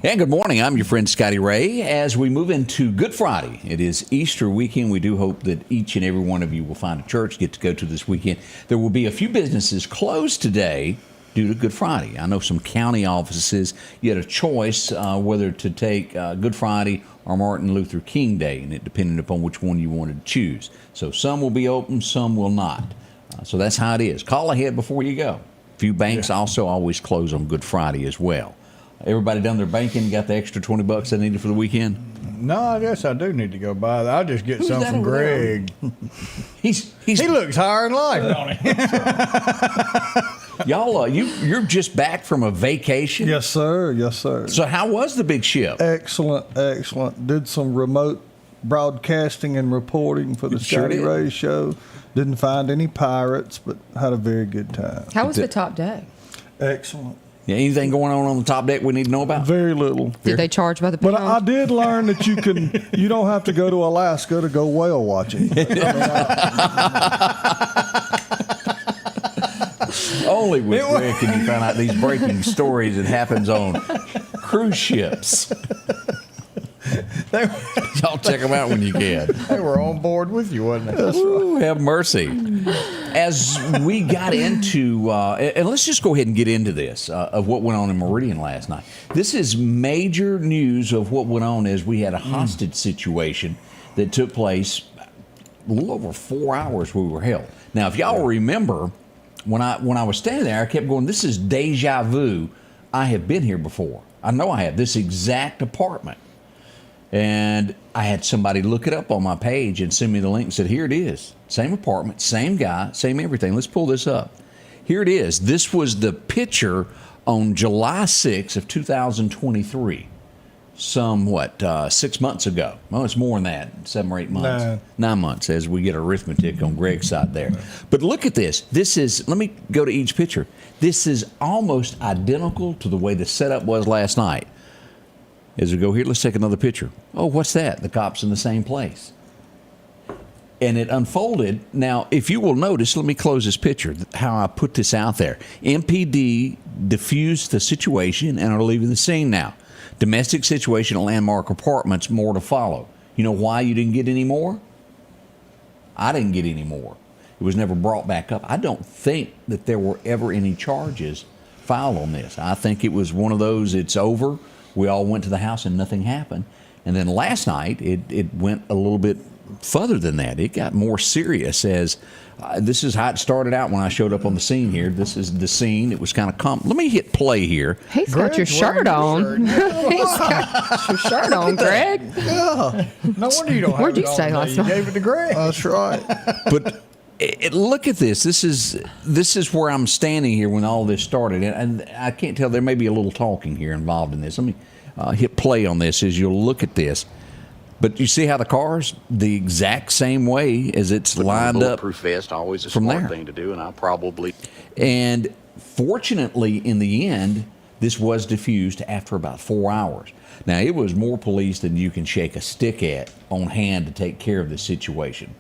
And good morning. I'm your friend Scotty Ray. As we move into Good Friday, it is Easter weekend. We do hope that each and every one of you will find a church, get to go to this weekend. There will be a few businesses closed today due to Good Friday. I know some county offices, you had a choice whether to take Good Friday or Martin Luther King Day, and it depended upon which one you wanted to choose. So some will be open, some will not. So that's how it is. Call ahead before you go. A few banks also always close on Good Friday as well. Everybody done their banking, got the extra $20 they needed for the weekend? No, I guess I do need to go buy that. I'll just get some from Greg. He looks higher in life, don't he? Y'all, you're just back from a vacation? Yes, sir. Yes, sir. So how was the big ship? Excellent, excellent. Did some remote broadcasting and reporting for the Scotty Ray show. Didn't find any pirates, but had a very good time. How was the top deck? Excellent. Yeah, anything going on the top deck we need to know about? Very little. Did they charge by the pound? But I did learn that you don't have to go to Alaska to go whale watching. Only with Rick can you find out these breaking stories that happens on cruise ships. Y'all check them out when you can. They were on board with you, wasn't they? Ooh, have mercy. As we got into, and let's just go ahead and get into this, of what went on in Meridian last night. This is major news of what went on as we had a hostage situation that took place a little over 4 hours we were held. Now, if y'all remember, when I was standing there, I kept going, this is deja vu. I have been here before. I know I have. This exact apartment. And I had somebody look it up on my page and send me the link and said, here it is. Same apartment, same guy, same everything. Let's pull this up. Here it is. This was the picture on July 6th of 2023. 6 months ago. Well, it's more than that, 7 or 8 months. 9 months as we get arithmetic on Greg's side there. But look at this. This is, let me go to each picture. This is almost identical to the way the setup was last night. As we go here, let's take another picture. Oh, what's that? The cop's in the same place. And it unfolded. Now, if you will notice, let me close this picture, how I put this out there. MPD diffused the situation and are leaving the scene now. Domestic situation at Landmark Apartments, more to follow. You know why you didn't get any more? I didn't get any more. It was never brought back up. I don't think that there were ever any charges filed on this. I think it was one of those, it's over. We all went to the house and nothing happened. And then last night, it went a little bit further than that. It got more serious as this is how it started out when I showed up on the scene here. This is the scene. It was kind of let me hit play here. He's got your shirt on. He's got your shirt on, Greg. Yeah. No wonder you don't have Where'd it you on stay today. last You night? gave it to Greg. That's right. But look at this. This is where I'm standing here when all this started. And I can't tell. There may be a little talking here involved in this. Let me hit play on this as you'll look at this. But you see how the car's the exact same way as it's lined up. Bulletproof vest, always a from smart there. thing to do, and I probably. And fortunately, in the end, this was diffused after about 4 hours. Now, it was more police than you can shake a stick at on hand to take care of this situation.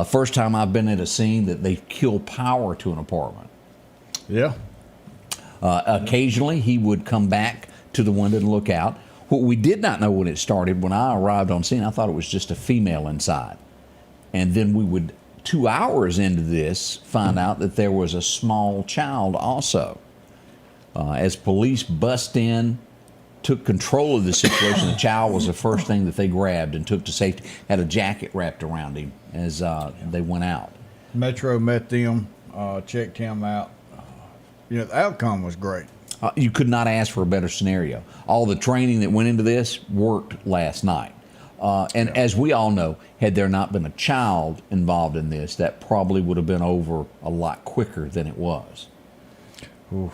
First time I've been at a scene that they kill power to an apartment. Yeah. Occasionally, he would come back to the window and look out. What we did not know when it started, when I arrived on scene, I thought it was just a female inside. And then we would, 2 hours into this, find out that there was a small child also. As police bust in, took control of the situation, the child was the first thing that they grabbed and took to safety. Had a jacket wrapped around him as they went out. Metro met them, checked him out. The outcome was great. You could not ask for a better scenario. All the training that went into this worked last night. And as we all know, had there not been a child involved in this, that probably would have been over a lot quicker than it was. Oof.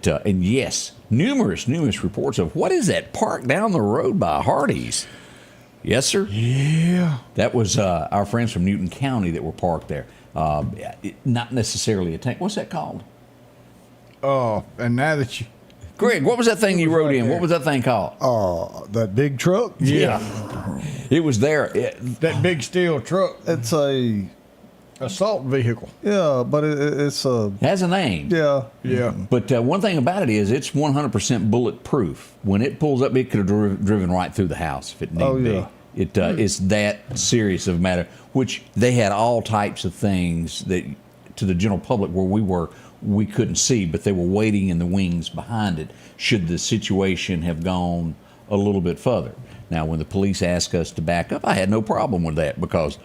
And yes, numerous reports of what is that park down the road by Hardee's? Yes, sir. Yeah. That was our friends from Newton County that were parked there. Not necessarily a tank. What's that called? Oh, and now that you... Greg, what was that thing you rode right in? there. What was that thing called? That big truck? Yeah. It was there. That big steel truck. It's a Assault vehicle. Yeah, but it's a It has a name. yeah. Yeah. But one thing about it is it's 100% bulletproof. When it pulls up, it could have driven right through the house if it needed Oh, be. yeah. It's that serious of a matter, which they had all types of things that to the general public where we couldn't see, but they were waiting in the wings behind it should the situation have gone a little bit further. Now, when the police asked us to back up, I had no problem with that because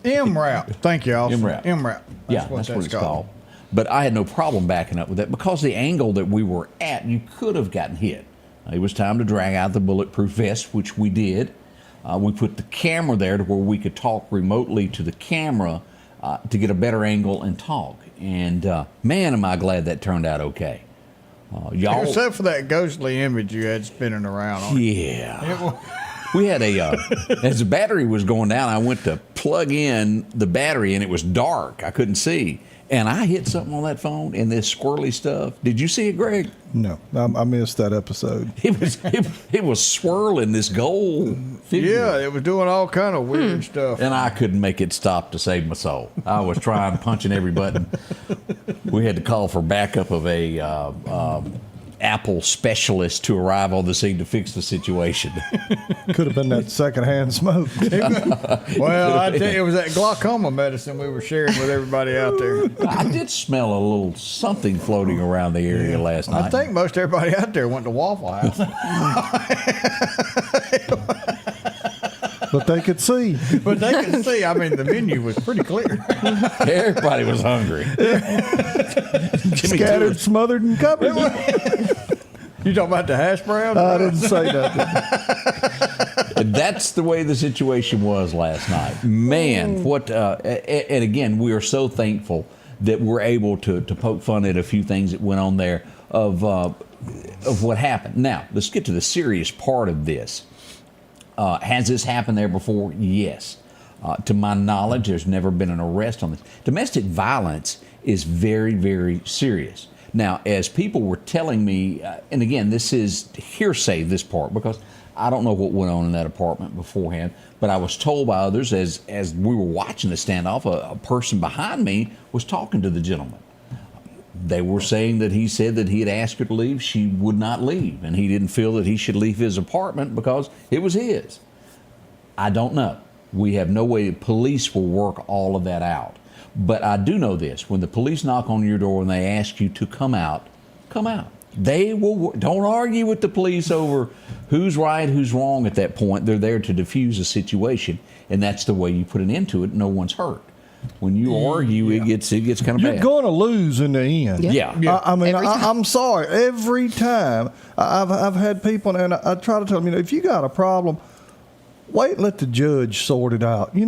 M-route. Thank you, Austin. M-route. M-route. that's what it's called. But I had no problem backing up with that because the angle that we were at, you could have gotten hit. It was time to drag out the bulletproof vest, which we did. We put the camera there to where we could talk remotely to the camera to get a better angle and talk. And man, am I glad that turned out okay. Y'all, except for that ghostly image you had spinning around on it. yeah. We had as the battery was going down, I went to plug in the battery and it was dark. I couldn't see. And I hit something on that phone and this squirrely stuff. Did you see it, Greg? No, I missed that episode. It was swirling this gold figure. Yeah, it was doing all kind of weird stuff. And I couldn't make it stop to save my soul. I was trying, punching every button. We had to call for backup of a Apple specialist to arrive on the scene to fix the situation. Could have been that secondhand smoke. Well, I tell you, it was that glaucoma medicine we were sharing with everybody out there. I did smell a little something floating around the area last night. I think most everybody out there went to Waffle House. But they could see. But they could see, I mean, the menu was pretty clear. Everybody was hungry. Scattered, smothered, and covered. You talking about the hash browns? I didn't say nothing. That's the way the situation was last night. Man, what? And again, we are so thankful that we're able to poke fun at a few things that went on there of what happened. Now, let's get to the serious part of this. Has this happened there before? Yes. To my knowledge, there's never been an arrest on this. Domestic violence is very, very serious. Now, as people were telling me, and again, this is hearsay, this part, because I don't know what went on in that apartment beforehand, but I was told by others as we were watching the standoff, a person behind me was talking to the gentleman. They were saying that he said that he had asked her to leave. She would not leave, and he didn't feel that he should leave his apartment because it was his. I don't know. We have no way. Police will work all of that out. But I do know this. When the police knock on your door and they ask you to come out, come out. They will. Don't argue with the police over who's right, who's wrong at that point. They're there to diffuse a situation, and that's the way you put an end to it. No one's hurt. When you argue, it gets kind of You're bad. going to lose in the end. Yeah. I mean, Every time. I'm sorry. Every time I've had people, and I try to tell them, if you got a problem, wait and let the judge sort it out. You're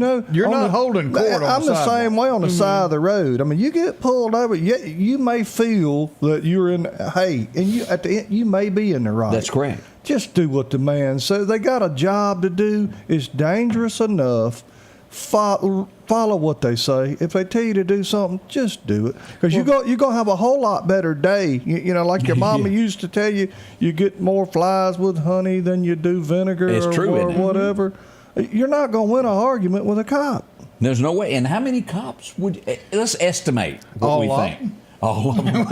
not holding court on the I'm the sidewalk. same way on the side of the road. I mean, you get pulled over, you may feel that you're in, and you at the end, you may be in the right. That's correct. Just do what the man says. They got a job to do. It's dangerous enough. Follow what they say. If they tell you to do something, just do it. Because you're going to have a whole lot better day. Like your mama used to tell you, you get more flies with honey than you do vinegar It's true, or isn't it? whatever. You're not going to win an argument with a cop. There's no way. And how many cops would? Let's estimate what All we of think. All of them,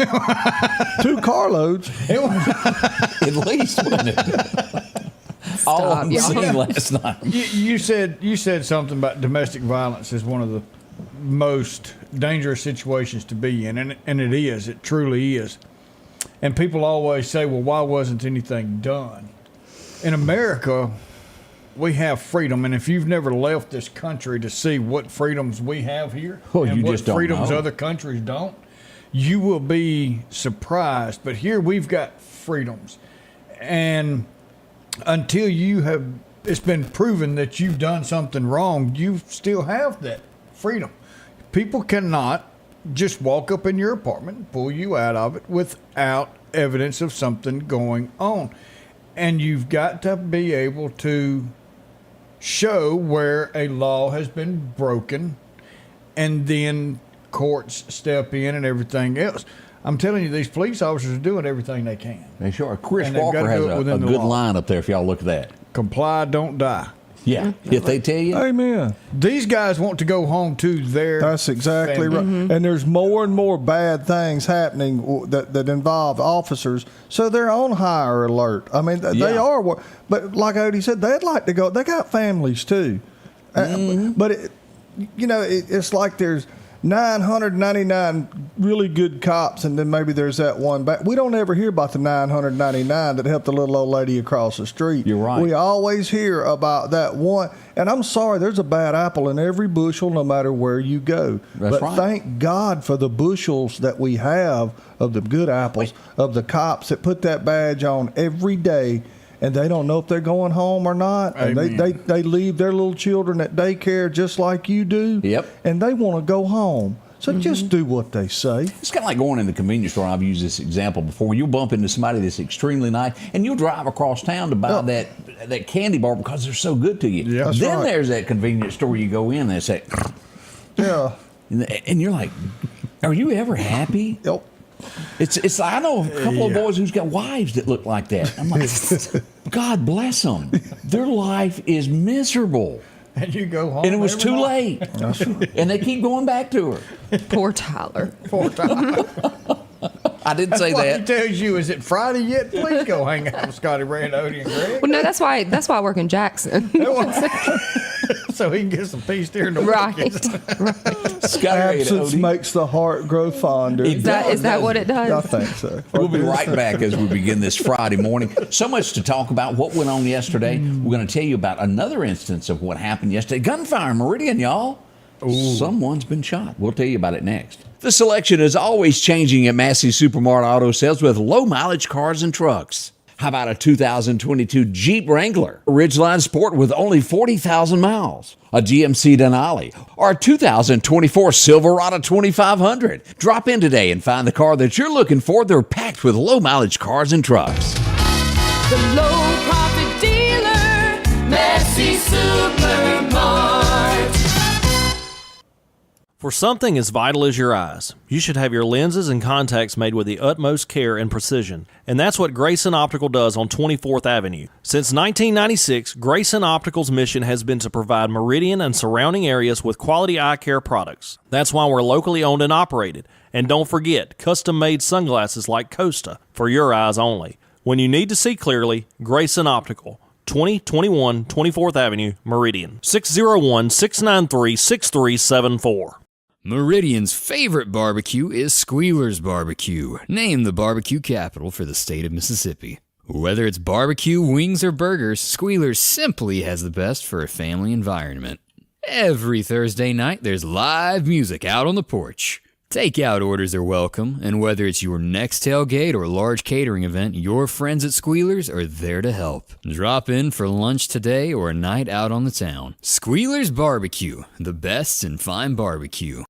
2 carloads. at least, wouldn't it? All of them Yeah. seen last night. You said something about domestic violence is one of the most dangerous situations to be in, and it is. It truly is. And people always say, well, why wasn't anything done? In America, we have freedom, and if you've never left this country to see what freedoms we have here and You what just don't freedoms know. other countries don't, you will be surprised. But here we've got freedoms. And until you have it's been proven that you've done something wrong, you still have that freedom. People cannot just walk up in your apartment and pull you out of it without evidence of something going on. And you've got to be able to show where a law has been broken, and then courts step in and everything else. I'm telling you, these police officers are doing everything they can. They sure are. Chris And they've Walker gotta has do it a within the good law. line up there if y'all look at that. Comply, don't die. Yeah. If they tell you. Amen. These guys want to go home to their That's exactly right. family. And there's more and more bad things happening that involve officers, so they're on higher alert. I mean, they Yeah. are. But like Odie said, they'd like to go. They got families too. But it's like there's 999 really good cops, and then maybe there's that one back. We don't ever hear about the 999 that helped the little old lady across the street. You're right. We always hear about that one. And I'm sorry, there's a bad apple in every bushel, no matter where you go. That's but right. thank God for the bushels that we have of the good apples, of the cops that put that badge on every day, and they don't know if they're going home or not. And Amen. they leave their little children at daycare just like you do. Yep. And they want to go home. So just do what they say. It's kind of like going in the convenience store. I've used this example before. You'll bump into somebody that's extremely nice, and you'll drive across town to buy that candy bar because they're so good to you. Yeah, that's then right. there's that convenience store you go in and it's that, Yeah. and you're like, are you ever happy? Yep. It's I know a couple of boys who's got wives that look like that. I'm like, God bless them. Their life is miserable. And you go home. And it was every too night. late. And they keep going back to her. Poor Tyler. 4 times. I didn't say What he that. tells you, is it Friday yet? Please go hang out with Scotty Ray and Odie and Greg. Well, no, that's why I work in Jackson. So he can get some peace during the Right. weekends. Scotty Ray and Absence Odie. makes the heart grow fonder. It Is that what it I does? think so. We'll be right back as we begin this Friday morning. So much to talk about. What went on yesterday? We're going to tell you about another instance of what happened yesterday. Gunfire in Meridian, y'all. Someone's been shot. We'll tell you about it next. The selection is always changing at Massey Supermart Auto Sales with low mileage cars and trucks. How about a 2022 Jeep Wrangler, Ridgeline Sport with only 40,000 miles, a GMC Denali, or a 2024 Silverado 2500? Drop in today and find the car that you're looking for. They're packed with low mileage cars and trucks. The low profit dealer, Massey Supermart. For something as vital as your eyes, you should have your lenses and contacts made with the utmost care and precision. And that's what Grayson Optical does on 24th Avenue. Since 1996, Grayson Optical's mission has been to provide Meridian and surrounding areas with quality eye care products. That's why we're locally owned and operated. And don't forget, custom-made sunglasses like Costa for your eyes only. When you need to see clearly, Grayson Optical. 2021 24th Avenue, Meridian. 601-693-6374. Meridian's favorite barbecue is Squealer's Barbecue, named the barbecue capital for the state of Mississippi. Whether it's barbecue, wings, or burgers, Squealer's simply has the best for a family environment. Every Thursday night, there's live music out on the porch. Takeout orders are welcome, and whether it's your next tailgate or large catering event, your friends at Squealer's are there to help. Drop in for lunch today or a night out on the town. Squealer's Barbecue, the best in fine barbecue.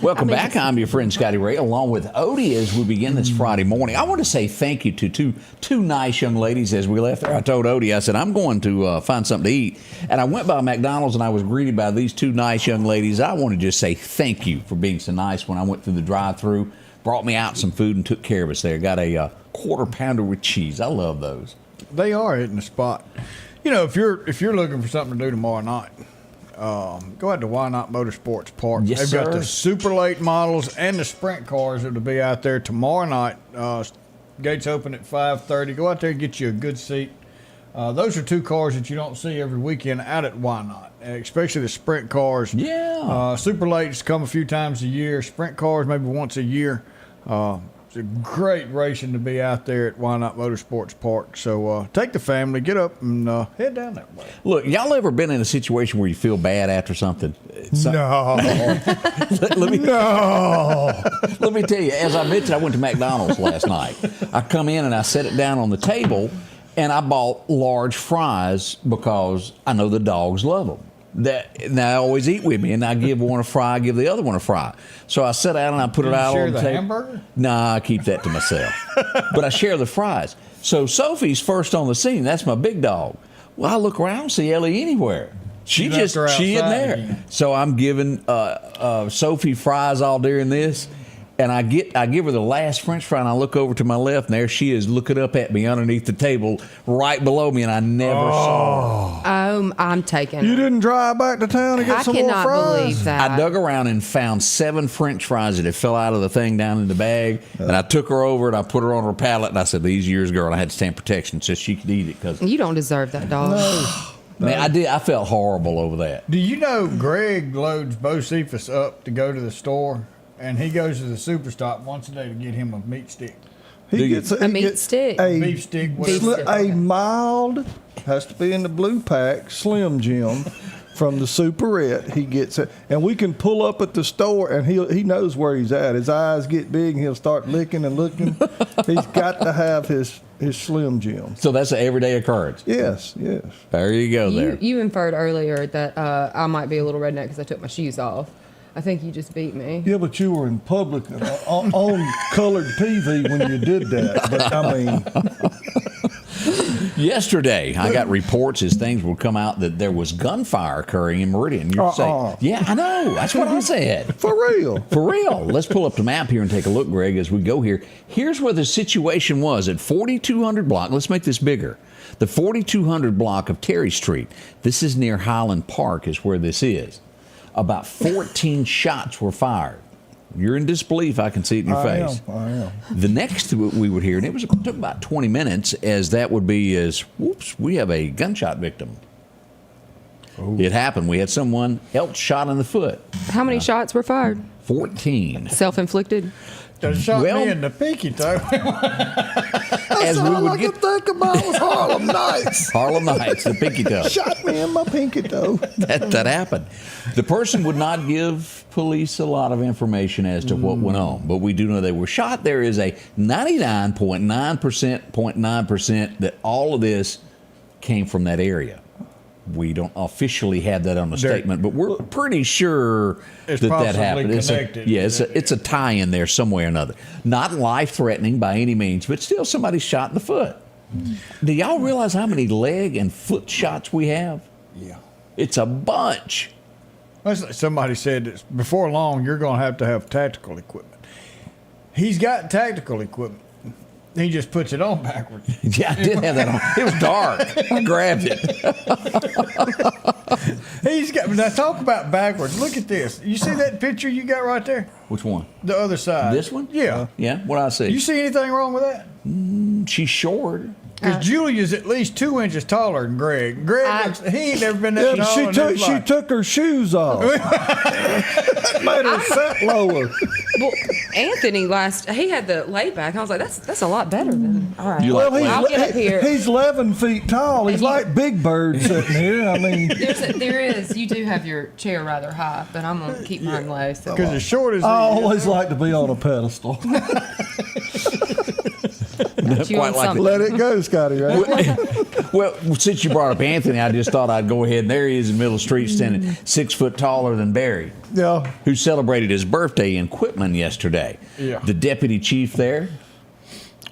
Welcome back. I'm your friend Scotty Ray, along with Odie as we begin this Friday morning. I want to say thank you to two nice young ladies as we left there. I told Odie, I said, I'm going to find something to eat. And I went by McDonald's and I was greeted by these two nice young ladies. I want to just say thank you for being so nice when I went through the drive-thru, brought me out some food and took care of us there. Got a quarter pounder with cheese. I love those. They are hitting the spot. You know, if you're looking for something to do tomorrow night, go out to Why Not Motorsports Park. Yes, They've got sir. the super late models and the sprint cars that will be out there tomorrow night. Gates open at 5:30. Go out there and get you a good seat. Those are two cars that you don't see every weekend out at Why Not, especially the sprint cars. Yeah. Super lates come a few times a year. Sprint cars maybe once a year. It's a great racing to be out there at Why Not Motorsports Park. So take the family, get up, and head down that way. Look, y'all ever been in a situation where you feel bad after something? No. Let me tell you, as I mentioned, I went to McDonald's last night. I come in and I set it down on the table, And I bought large fries because I know the dogs love them. Now they always eat with me, and I give one a fry, I give the other one a fry. So I sit down and I put it out share on the the table. hamburger? Nah, I keep that to myself. But I share the fries. So Sophie's first on the scene. That's my big dog. Well, I look around, see Ellie anywhere. She You left her in outside there. again. So I'm giving Sophie fries all during this. And I give her the last French fry, and I look over to my left, and there she is looking up at me underneath the table, right below me, and I never saw her. I'm taking. You didn't drive back to town to get I some more cannot fries? believe that. I dug around and found 7 French fries that had fell out of the thing down in the bag, and I took her over and I put her on her pallet, and I said, "These yours, girl." I had to stand protection so she could eat it because You don't deserve that dog. man, I felt horrible over that. Do you know Greg loads Bo Cephas up to go to the store, and he goes to the super stop once a day to get him a meat stick, He gets A meat stick. beef stick, whatever. A mild, has to be in the blue pack, Slim Jim from the Superette. He gets it. And we can pull up at the store, and he knows where he's at. His eyes get big, and he'll start licking and looking. He's got to have his Slim Jim. So that's an everyday occurrence. Yes. There you go. There. You inferred earlier that I might be a little redneck because I took my shoes off. I think you just beat me. Yeah, but you were in public on colored TV when you did that. But I mean, Yesterday, I got reports as things would come out that there was gunfire occurring in Meridian. You're saying, yeah, I know. That's what I said. for real. For real. Let's pull up the map here and take a look, Greg, as we go here. Here's where the situation was at 4200 block. Let's make this bigger. The 4200 block of Terry Street. This is near Highland Park is where this is. About 14 shots were fired. You're in disbelief. I can see it in your face. I am. The next we would hear, and it took about 20 minutes, as that would be whoops, we have a gunshot victim. It happened. We had someone else shot in the foot. How many shots were fired? 14. Self-inflicted? They shot Well- me in the pinky toe. As we would get think about was Harlem Nights. Harlem Nights, the pinky toe. Shot me in my pinky toe. That happened. The person would not give police a lot of information as to what went on, but we do know they were shot. There is a 99.9% that all of this came from that area. We don't officially have that on the statement, but we're pretty sure It's that possibly happened. connected. It's a tie in there somewhere or another. Not life-threatening by any means, but still somebody shot in the foot. Do y'all realize how many leg and foot shots we have? Yeah. It's a bunch. That's like somebody said that before long you're going to have tactical equipment. He's got tactical equipment. He just puts it on backwards. Yeah, I did have that on. It was dark. I grabbed it. He's got. Now talk about backwards. Look at this. You see that picture you got right there? Which one? The other side. This one? Yeah. Yeah, what I see? You see anything wrong with that? She's short. Because Julia's at least 2 inches taller than Greg. He ain't never been that Yeah, tall in his she life. took her shoes off. That made her sit lower. Well, Anthony he had the layback. I was like, that's a lot better than. All right, You like I'll get up here. He's 11 feet tall. He's like Big Bird sitting here. I mean, There is. You do have your chair rather high, but I'm gonna keep mine low. So. Because as short as I he is, always like to be on a pedestal. You Quite on like something. Let it go, Scotty Ray. Well, since you brought up Anthony, I just thought I'd go ahead. And there he is in the middle of the street, standing 6 foot taller than Barry, Yeah. who celebrated his birthday in Quitman yesterday. Yeah. The deputy chief there.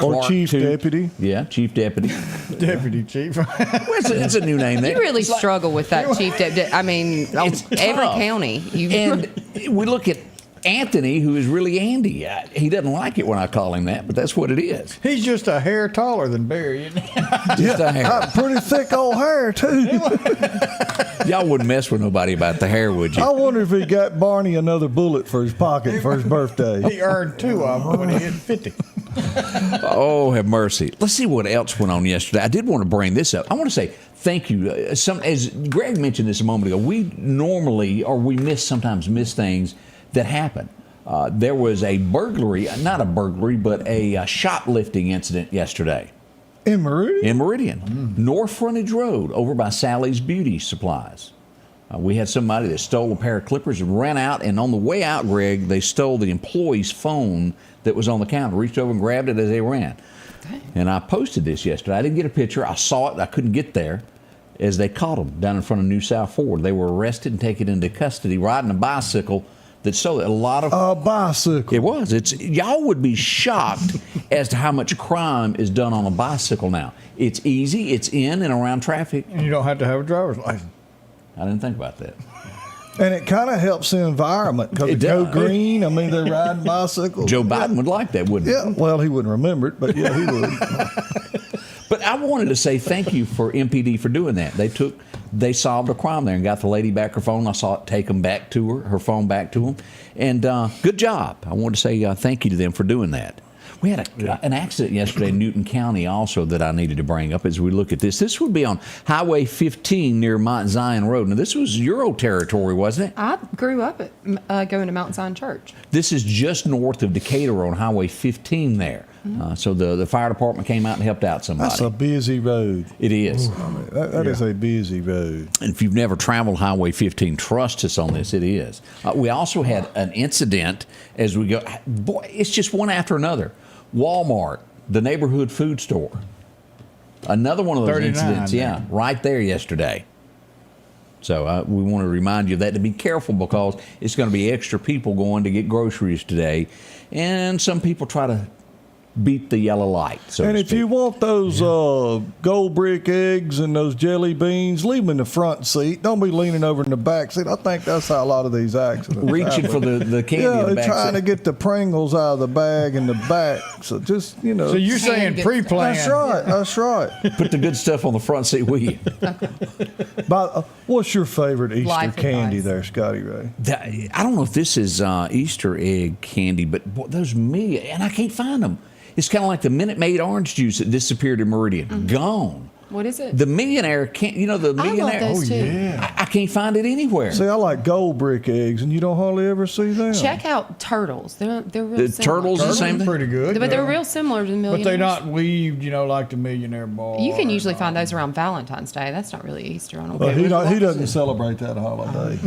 Or Clark, chief too. deputy. Yeah, chief deputy. deputy chief. Well, it's a new name there. You really It's like- struggle with that, Chief Deputy. I mean, It's every tough. county. And we look at Anthony, who is really Andy. He doesn't like it when I call him that, but that's what it is. He's just a hair taller than Barry, isn't he? Just a hair. Pretty thick old hair, too. Y'all wouldn't mess with nobody about the hair, would you? I wonder if he got Barney another bullet for his pocket for his birthday. He earned 2 of them when he hit 50. Oh, have mercy. Let's see what else went on yesterday. I did want to bring this up. I want to say thank you. As Greg mentioned this a moment ago, we sometimes miss things that happen. There was a burglary, not a burglary, but a shoplifting incident yesterday. In Meridian? In Meridian. North Frontage Road, over by Sally's Beauty Supplies. We had somebody that stole a pair of clippers and ran out, and on the way out, Greg, they stole the employee's phone that was on the counter, reached over and grabbed it as they ran. And I posted this yesterday. I didn't get a picture. I saw it. I couldn't get there as they caught them down in front of New South Ford. They were arrested and taken into custody riding a bicycle that sold a lot of... A bicycle. It was. Y'all would be shocked as to how much crime is done on a bicycle now. It's easy. It's in and around traffic. And you don't have to have a driver's license. I didn't think about that. And it kind of helps the environment because It it go does. green. I mean, they're riding bicycles. Joe Biden would like that, wouldn't he? Yeah, well, he wouldn't remember it, but yeah, he would. But I wanted to say thank you for MPD for doing that. They solved a crime there and got the lady back her phone. I saw it take them back to her phone back to them. And good job. I wanted to say thank you to them for doing that. We had an accident yesterday in Newton County also that I needed to bring up as we look at this. This would be on Highway 15 near Mount Zion Road. Now, this was Euro territory, wasn't it? I grew up at going to Mount Zion Church. This is just north of Decatur on Highway 15 there. So the fire department came out and helped out somebody. That's a busy road. It is. That is a busy road. And if you've never traveled Highway 15, trust us on this. It is. We also had an incident as we go. Boy, it's just one after another. Walmart, the neighborhood food store. Another one of those 39, incidents. Yeah, right there yesterday. So we want to remind you of that, to be careful because it's going to be extra people going to get groceries today. And some people try to beat the yellow light, so And to if speak. you want those gold brick eggs and those jelly beans, leave them in the front seat. Don't be leaning over in the back seat. I think that's how a lot of these accidents Reaching for happen. the candy Yeah, in the they're back trying seat. to get the Pringles out of the bag in the back. So just, So you're saying gets- pre-plan. That's right. That's right. Put the good stuff on the front seat, will you? But what's your favorite Easter Life candy advice. there, Scotty Ray? I don't know if this is Easter egg candy, but boy, those and I can't find them. It's kind of like the Minute Maid orange juice that disappeared in Meridian. Gone. What is it? The Millionaire can't. You know the I love Millionaire. those too. I can't find it anywhere. See, I like gold brick eggs, and you don't hardly ever see them. Check out turtles. They're real The similar. turtles the Turtles same are thing. pretty good. But they're yeah. real similar to the But millionaires. they're not weaved, like the Millionaire Bar. You can usually find those around Valentine's Day. That's not really Easter. I don't Well, know. he doesn't celebrate that holiday.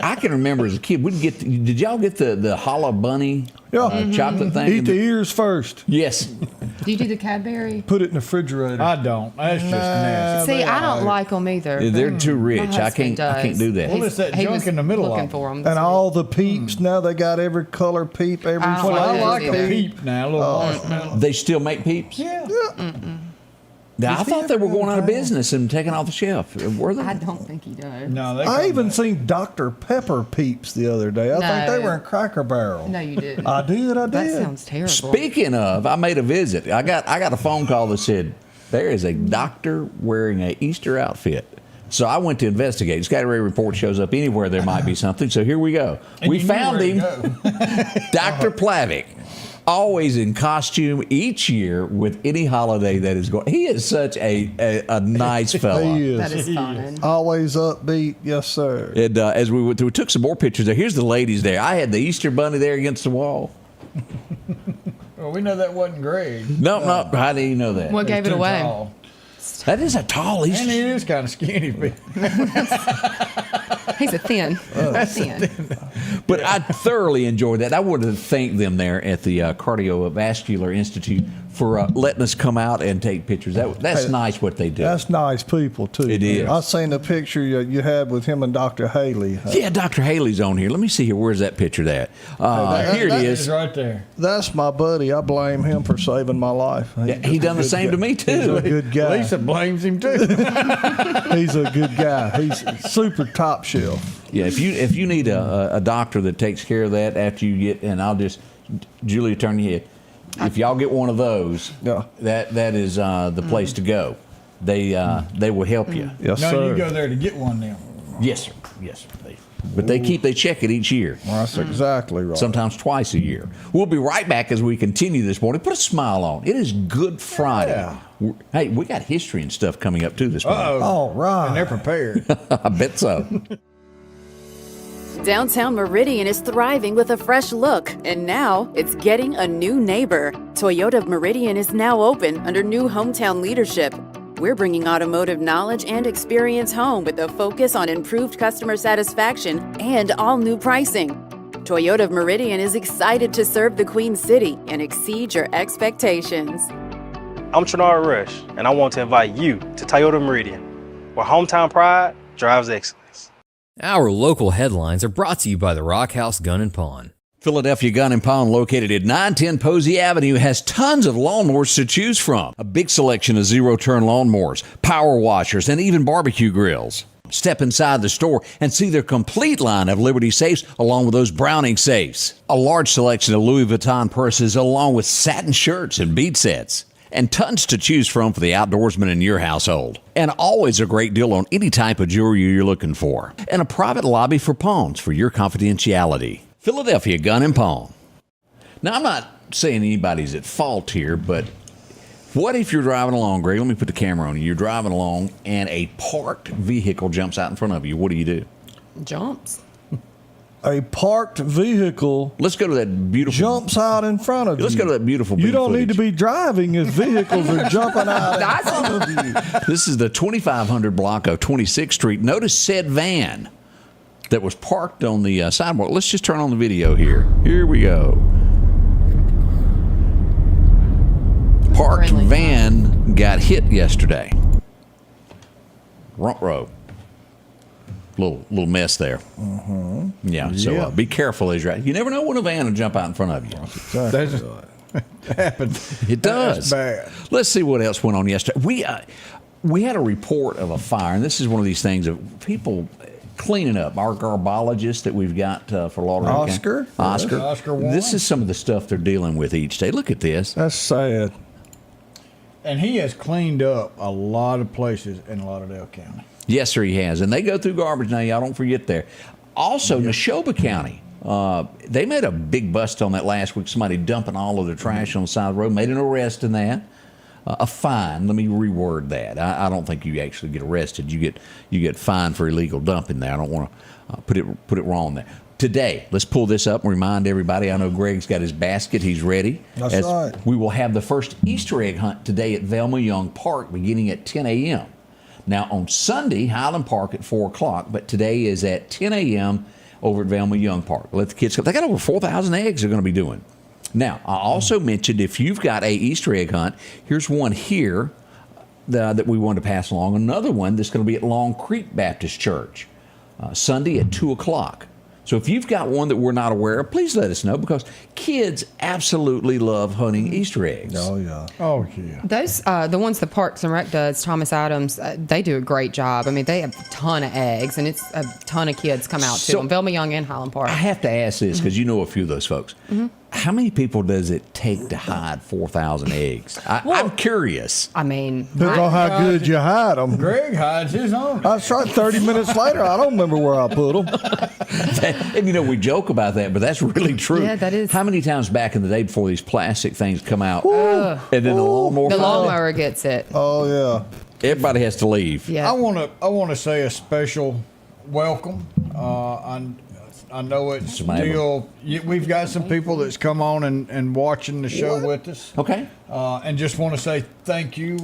I can remember as a kid, we'd get. Did y'all get the Holla Bunny Yeah. chocolate thing? Eat the ears first. Yes. Do you do the Cadbury? Put it in the refrigerator. I don't. That's just nasty. See, I don't like them either. They're too My rich. I husband can't do that. Well, it's that He junk was in the middle looking of for them. And all the peeps, now they got every color peep, every I don't Well, I those like a either. peep now, a little marshmallow. They still make peeps. Yeah. Now, I Is he thought they ever were going gonna out of try? business and taken off the shelf. Were they? I don't think he does. No, they I come even back. seen Dr. Pepper peeps the other day. I think No. they were in Cracker Barrel. No, you didn't. I did. That sounds terrible. Speaking of, I made a visit. I got a phone call that said there is a doctor wearing a Easter outfit. So I went to investigate. Scotty Ray Report shows up anywhere there might be something. So here we go. And We you knew found where to him, go. Dr. Plavick, always in costume each year with any holiday that is going. He is such a nice fellow. He That is. is fun. Always upbeat. Yes, sir. And as we went through, we took some more pictures there. Here's the ladies there. I had the Easter bunny there against the wall. Well, we know that wasn't Greg. No, how do you know that? What gave it Too away? tall. That is a tall And Easter. he is kind of skinny. But He's a thin. Thin. But I thoroughly enjoyed that. I wanted to thank them there at the Cardiovascular Institute for letting us come out and take pictures. That's nice what they do. That's nice people, too. It is. I seen the picture you had with him and Dr. Haley. Yeah, Dr. Haley's on here. Let me see here. Where's that picture at? Here it that is. right there. That's my buddy. I blame him for saving my life. Yeah, he done the same to me, He's too. a good guy. Lisa blames him too. He's a good guy. He's super top shelf. Yeah, if you need a doctor that takes care of that after you get, and I'll just, Julia, turn your head. If y'all get one of those, Yeah. that is the place to go. They will help you. Yes, No, sir. you go there to get one now. Yes, sir. Yes, sir. But they check it each year. Well, that's exactly right. Sometimes twice a year. We'll be right back as we continue this morning. Put a smile on. It is Good Friday. Hey, we got history and stuff coming up too this morning. All right. And they're prepared. I bet so. Downtown Meridian is thriving with a fresh look, and now it's getting a new neighbor. Toyota Meridian is now open under new hometown leadership. We're bringing automotive knowledge and experience home with a focus on improved customer satisfaction and all new pricing. Toyota of Meridian is excited to serve the Queen City and exceed your expectations. I'm Trinard Rush, and I want to invite you to Toyota Meridian, where hometown pride drives excellence. Our local headlines are brought to you by the Rock House Gun and Pawn. Philadelphia Gun and Pawn, located at 910 Posey Avenue, has tons of lawnmowers to choose from. A big selection of zero-turn lawnmowers, power washers, and even barbecue grills. Step inside the store and see their complete line of Liberty safes along with those Browning safes. A large selection of Louis Vuitton purses along with satin shirts and bead sets. And tons to choose from for the outdoorsman in your household. And always a great deal on any type of jewelry you're looking for. And a private lobby for pawns for your confidentiality. Philadelphia Gun and Pawn. Now, I'm not saying anybody's at fault here, but what if you're driving along, Greg? Let me put the camera on you. You're driving along and a parked vehicle jumps out in front of you. What do? Jumps. A parked vehicle Let's go to that beautiful. jumps out in front of you. Let's go to that beautiful. You don't footage. need to be driving if vehicles are jumping out in front of you. This is the 2500 block of 26th Street. Notice said van that was parked on the sidewalk. Let's just turn on the video here. Here we go. Parked Friendly. van got hit yesterday. Front row. Little mess there. Yeah, so Yeah. be careful as you're out. You never know when a van will jump out in front of you. That's happens. It does. That's bad. Let's see what else went on yesterday. We had a report of a fire, and this is one of these things of people cleaning up. Our garbologist that we've got for Lauderdale Oscar? County. Oscar. Yes. Oscar won. This is some of the stuff they're dealing with each day. Look at this. That's sad. And he has cleaned up a lot of places in Lauderdale County. Yes, sir, he has. And they go through garbage now. Y'all don't forget there. Also, Neshoba County. They made a big bust on that last week. Somebody dumping all of their trash on the side of the road. Made an arrest in that. A fine. Let me reword that. I don't think you actually get arrested. You get fined for illegal dumping there. I don't want to put it wrong there. Today, let's pull this up and remind everybody. I know Greg's got his basket. He's ready. That's right. We will have the first Easter egg hunt today at Velma Young Park beginning at 10 a.m. Now, on Sunday, Highland Park at 4 o'clock, but today is at 10 a.m. over at Velma Young Park. Let the kids go. They got over 4,000 eggs they're going to be doing. Now, I also mentioned if you've got a Easter egg hunt, here's one here that we wanted to pass along. Another one that's going to be at Long Creek Baptist Church, Sunday at 2 o'clock. So if you've got one that we're not aware of, please let us know, because kids absolutely love hunting Easter eggs. Oh, yeah. Oh, yeah. Those, the ones the Parks and Rec does, Thomas Adams, they do a great job. I mean, they have a ton of eggs, and it's a ton of kids come out to them. Velma Young and Highland Park. I have to ask this because you know a few of those folks. How many people does it take to hide 4,000 eggs? I'm curious. I mean, Depends on how good you hide them. Greg hides his own. I tried 30 minutes later. I don't remember where I put them. And you know, we joke about that, but that's really true. Yeah, that is. How many times back in the day before these plastic things come out, and then the lawnmower? the lawnmower gets it. Oh, yeah. Everybody has to leave. Yeah. I want to say a special welcome. I know it's still. We've got some people that's come on and watching the show with us. Okay. And just want to say thank you.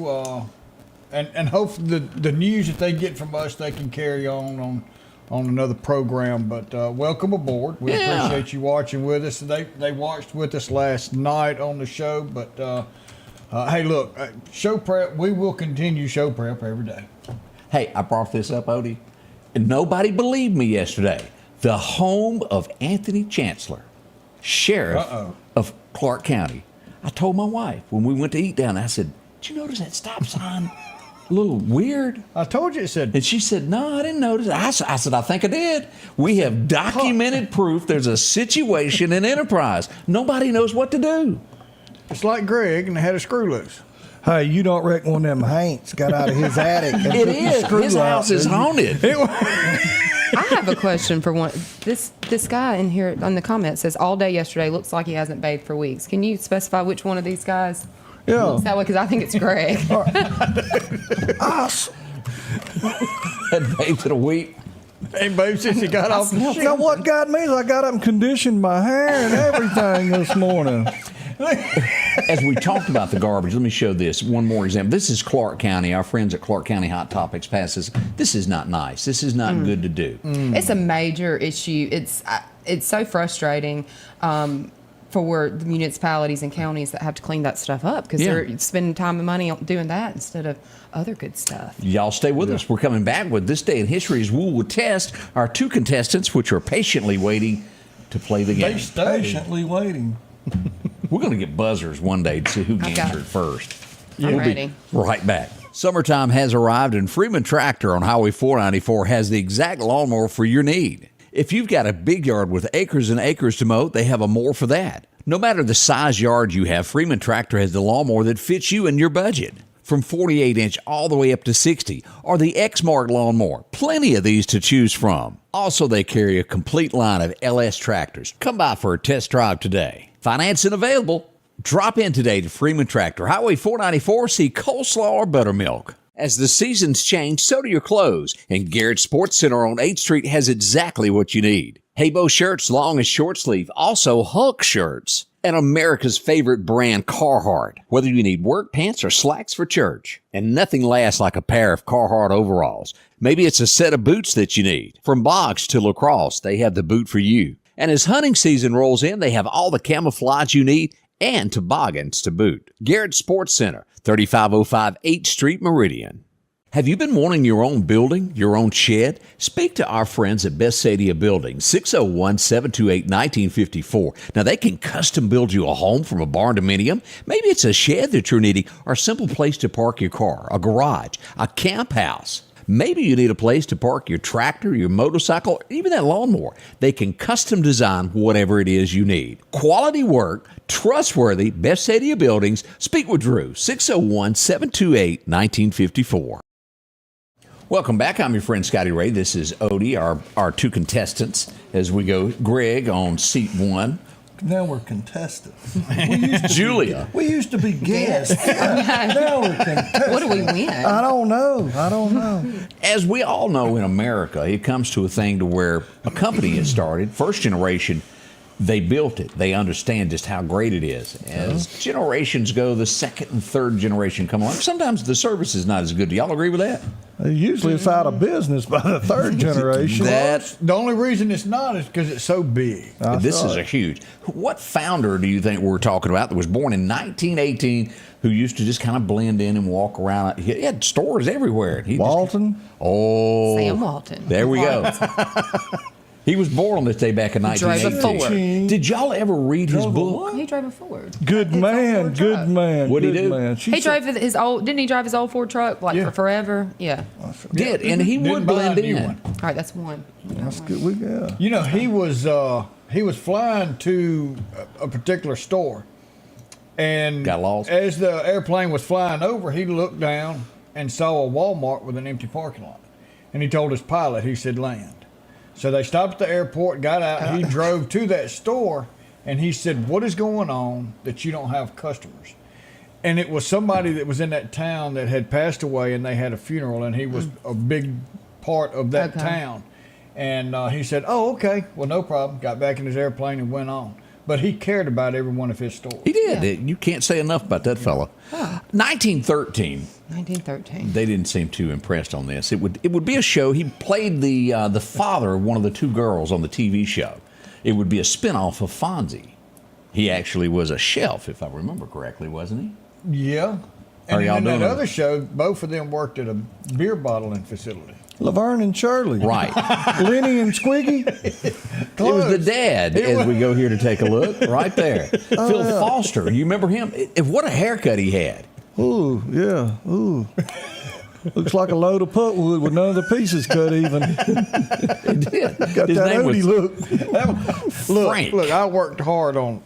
And hopefully the news that they get from us, they can carry on another program. But welcome aboard. We appreciate you watching with us. They watched with us last night on the show. But hey, look, show prep. We will continue show prep every day. Hey, I brought this up, Odie, and nobody believed me yesterday. The home of Anthony Chancellor, sheriff of Clark County. I told my wife when we went to eat down, I said, "Did you notice that stop sign? A little weird." I told you it said. And she said, "No, I didn't notice it." I said, "I think I did." We have documented proof there's a situation in Enterprise. Nobody knows what to do. It's like Greg and they had a screw loose. Hey, you don't reckon one of them Hanks got out of his attic and It took the is. screw His out, house is didn't he? haunted. I have a question for one. This guy in here on the comment says all day yesterday looks like he hasn't bathed for weeks. Can you specify which one of these guys Yeah. looks that way? Because I think it's Greg. Had bathed in a week. Ain't babe since he got off the ship. Now, what got me is I got up and conditioned my hair and everything this morning. As we talked about the garbage, let me show this one more example. This is Clark County. Our friends at Clark County Hot Topics passes. This is not nice. This is not good to do. It's a major issue. It's it's so frustrating for the municipalities and counties that have to clean that stuff up because they're spending time and money on doing that instead of other good stuff. Y'all stay with us. We're coming back with This Day in History as we will test our two contestants, which are patiently waiting to play the game. Patiently waiting. We're going to get buzzers one day to see who answered first. I'm ready. Right back. Summertime has arrived, and Freeman Tractor on Highway 494 has the exact lawnmower for your need. If you've got a big yard with acres and acres to mow, they have a mower for that. No matter the size yard you have, Freeman Tractor has the lawnmower that fits you and your budget. From 48-inch all the way up to 60, or the X-Mark lawnmower. Plenty of these to choose from. Also, they carry a complete line of LS tractors. Come by for a test drive today. Financing available. Drop in today to Freeman Tractor, Highway 494, see coleslaw or buttermilk. As the seasons change, so do your clothes, and Garrett Sports Center on 8th Street has exactly what you need. Haybo shirts, long and short sleeve, also Hulk shirts, and America's favorite brand, Carhartt. Whether you need work pants or slacks for church, and nothing lasts like a pair of Carhartt overalls. Maybe it's a set of boots that you need. From box to lacrosse, they have the boot for you. And as hunting season rolls in, they have all the camouflage you need and toboggans to boot. Garrett Sports Center, 3505 8th Street, Meridian. Have you been wanting your own building, your own shed? Speak to our friends at Best Sadia Building, 601-728-1954. Now, they can custom build you a home from a barn dominium. Maybe it's a shed that you're needing or a simple place to park your car, a garage, a camp house. Maybe you need a place to park your tractor, your motorcycle, or even that lawnmower. They can custom design whatever it is you need. Quality work, trustworthy, Best Sadia Buildings. Speak with Drew, 601-728-1954. Welcome back. I'm your friend Scotty Ray. This is Odie, our two contestants, as we go. Greg on seat 1. Now we're contestants. Julia. We used to be guests. Now we're contestants. What do we win? I don't know. As we all know in America, it comes to a thing to where a company is started. First generation, they built it. They understand just how great it is. As generations go, the second and third generation come along. Sometimes the service is not as good. Do y'all agree with that? Usually it's out of business by the third generation. The only reason it's not is because it's so big. This is a huge. What founder do you think we're talking about that was born in 1918 who used to just kind of blend in and walk around? He had stores everywhere. Walton? Sam Walton. There we go. He was born on this day back in 1918. Did y'all ever read his book? He drove a Ford. Good man. What'd he do? He drove his old. Didn't he drive his old Ford truck for forever? Yeah. Did, and he would blend in. All right, that's one. That's good. You know, he was flying to a particular store, and got lost. As the airplane was flying over, he looked down and saw a Walmart with an empty parking lot, and he told his pilot, he said, land. So they stopped at the airport, got out, he drove to that store, and he said, what is going on that you don't have customers? And it was somebody that was in that town that had passed away, and they had a funeral, and he was a big part of that town. And he said, oh, okay, well, no problem. Got back in his airplane and went on. But he cared about every one of his stores. He did. Yeah. You can't say enough about that fellow. 1913. They didn't seem too impressed on this. It would be a show. He played the father of one of the two girls on the TV show. It would be a spinoff of Fonzie. He actually was a chef, if I remember correctly, wasn't he? Yeah. And in that other show, both of them worked at a beer bottling facility. Laverne and Shirley. Right. Lenny and Squiggy. It was the dad, as we go here to take a look. Right there. Phil Foster. You remember him? What a haircut he had. Ooh, yeah. Ooh. Looks like a load of putwood with none of the pieces cut even. It did. Got His that name Odie look. Frank. Look, I worked hard on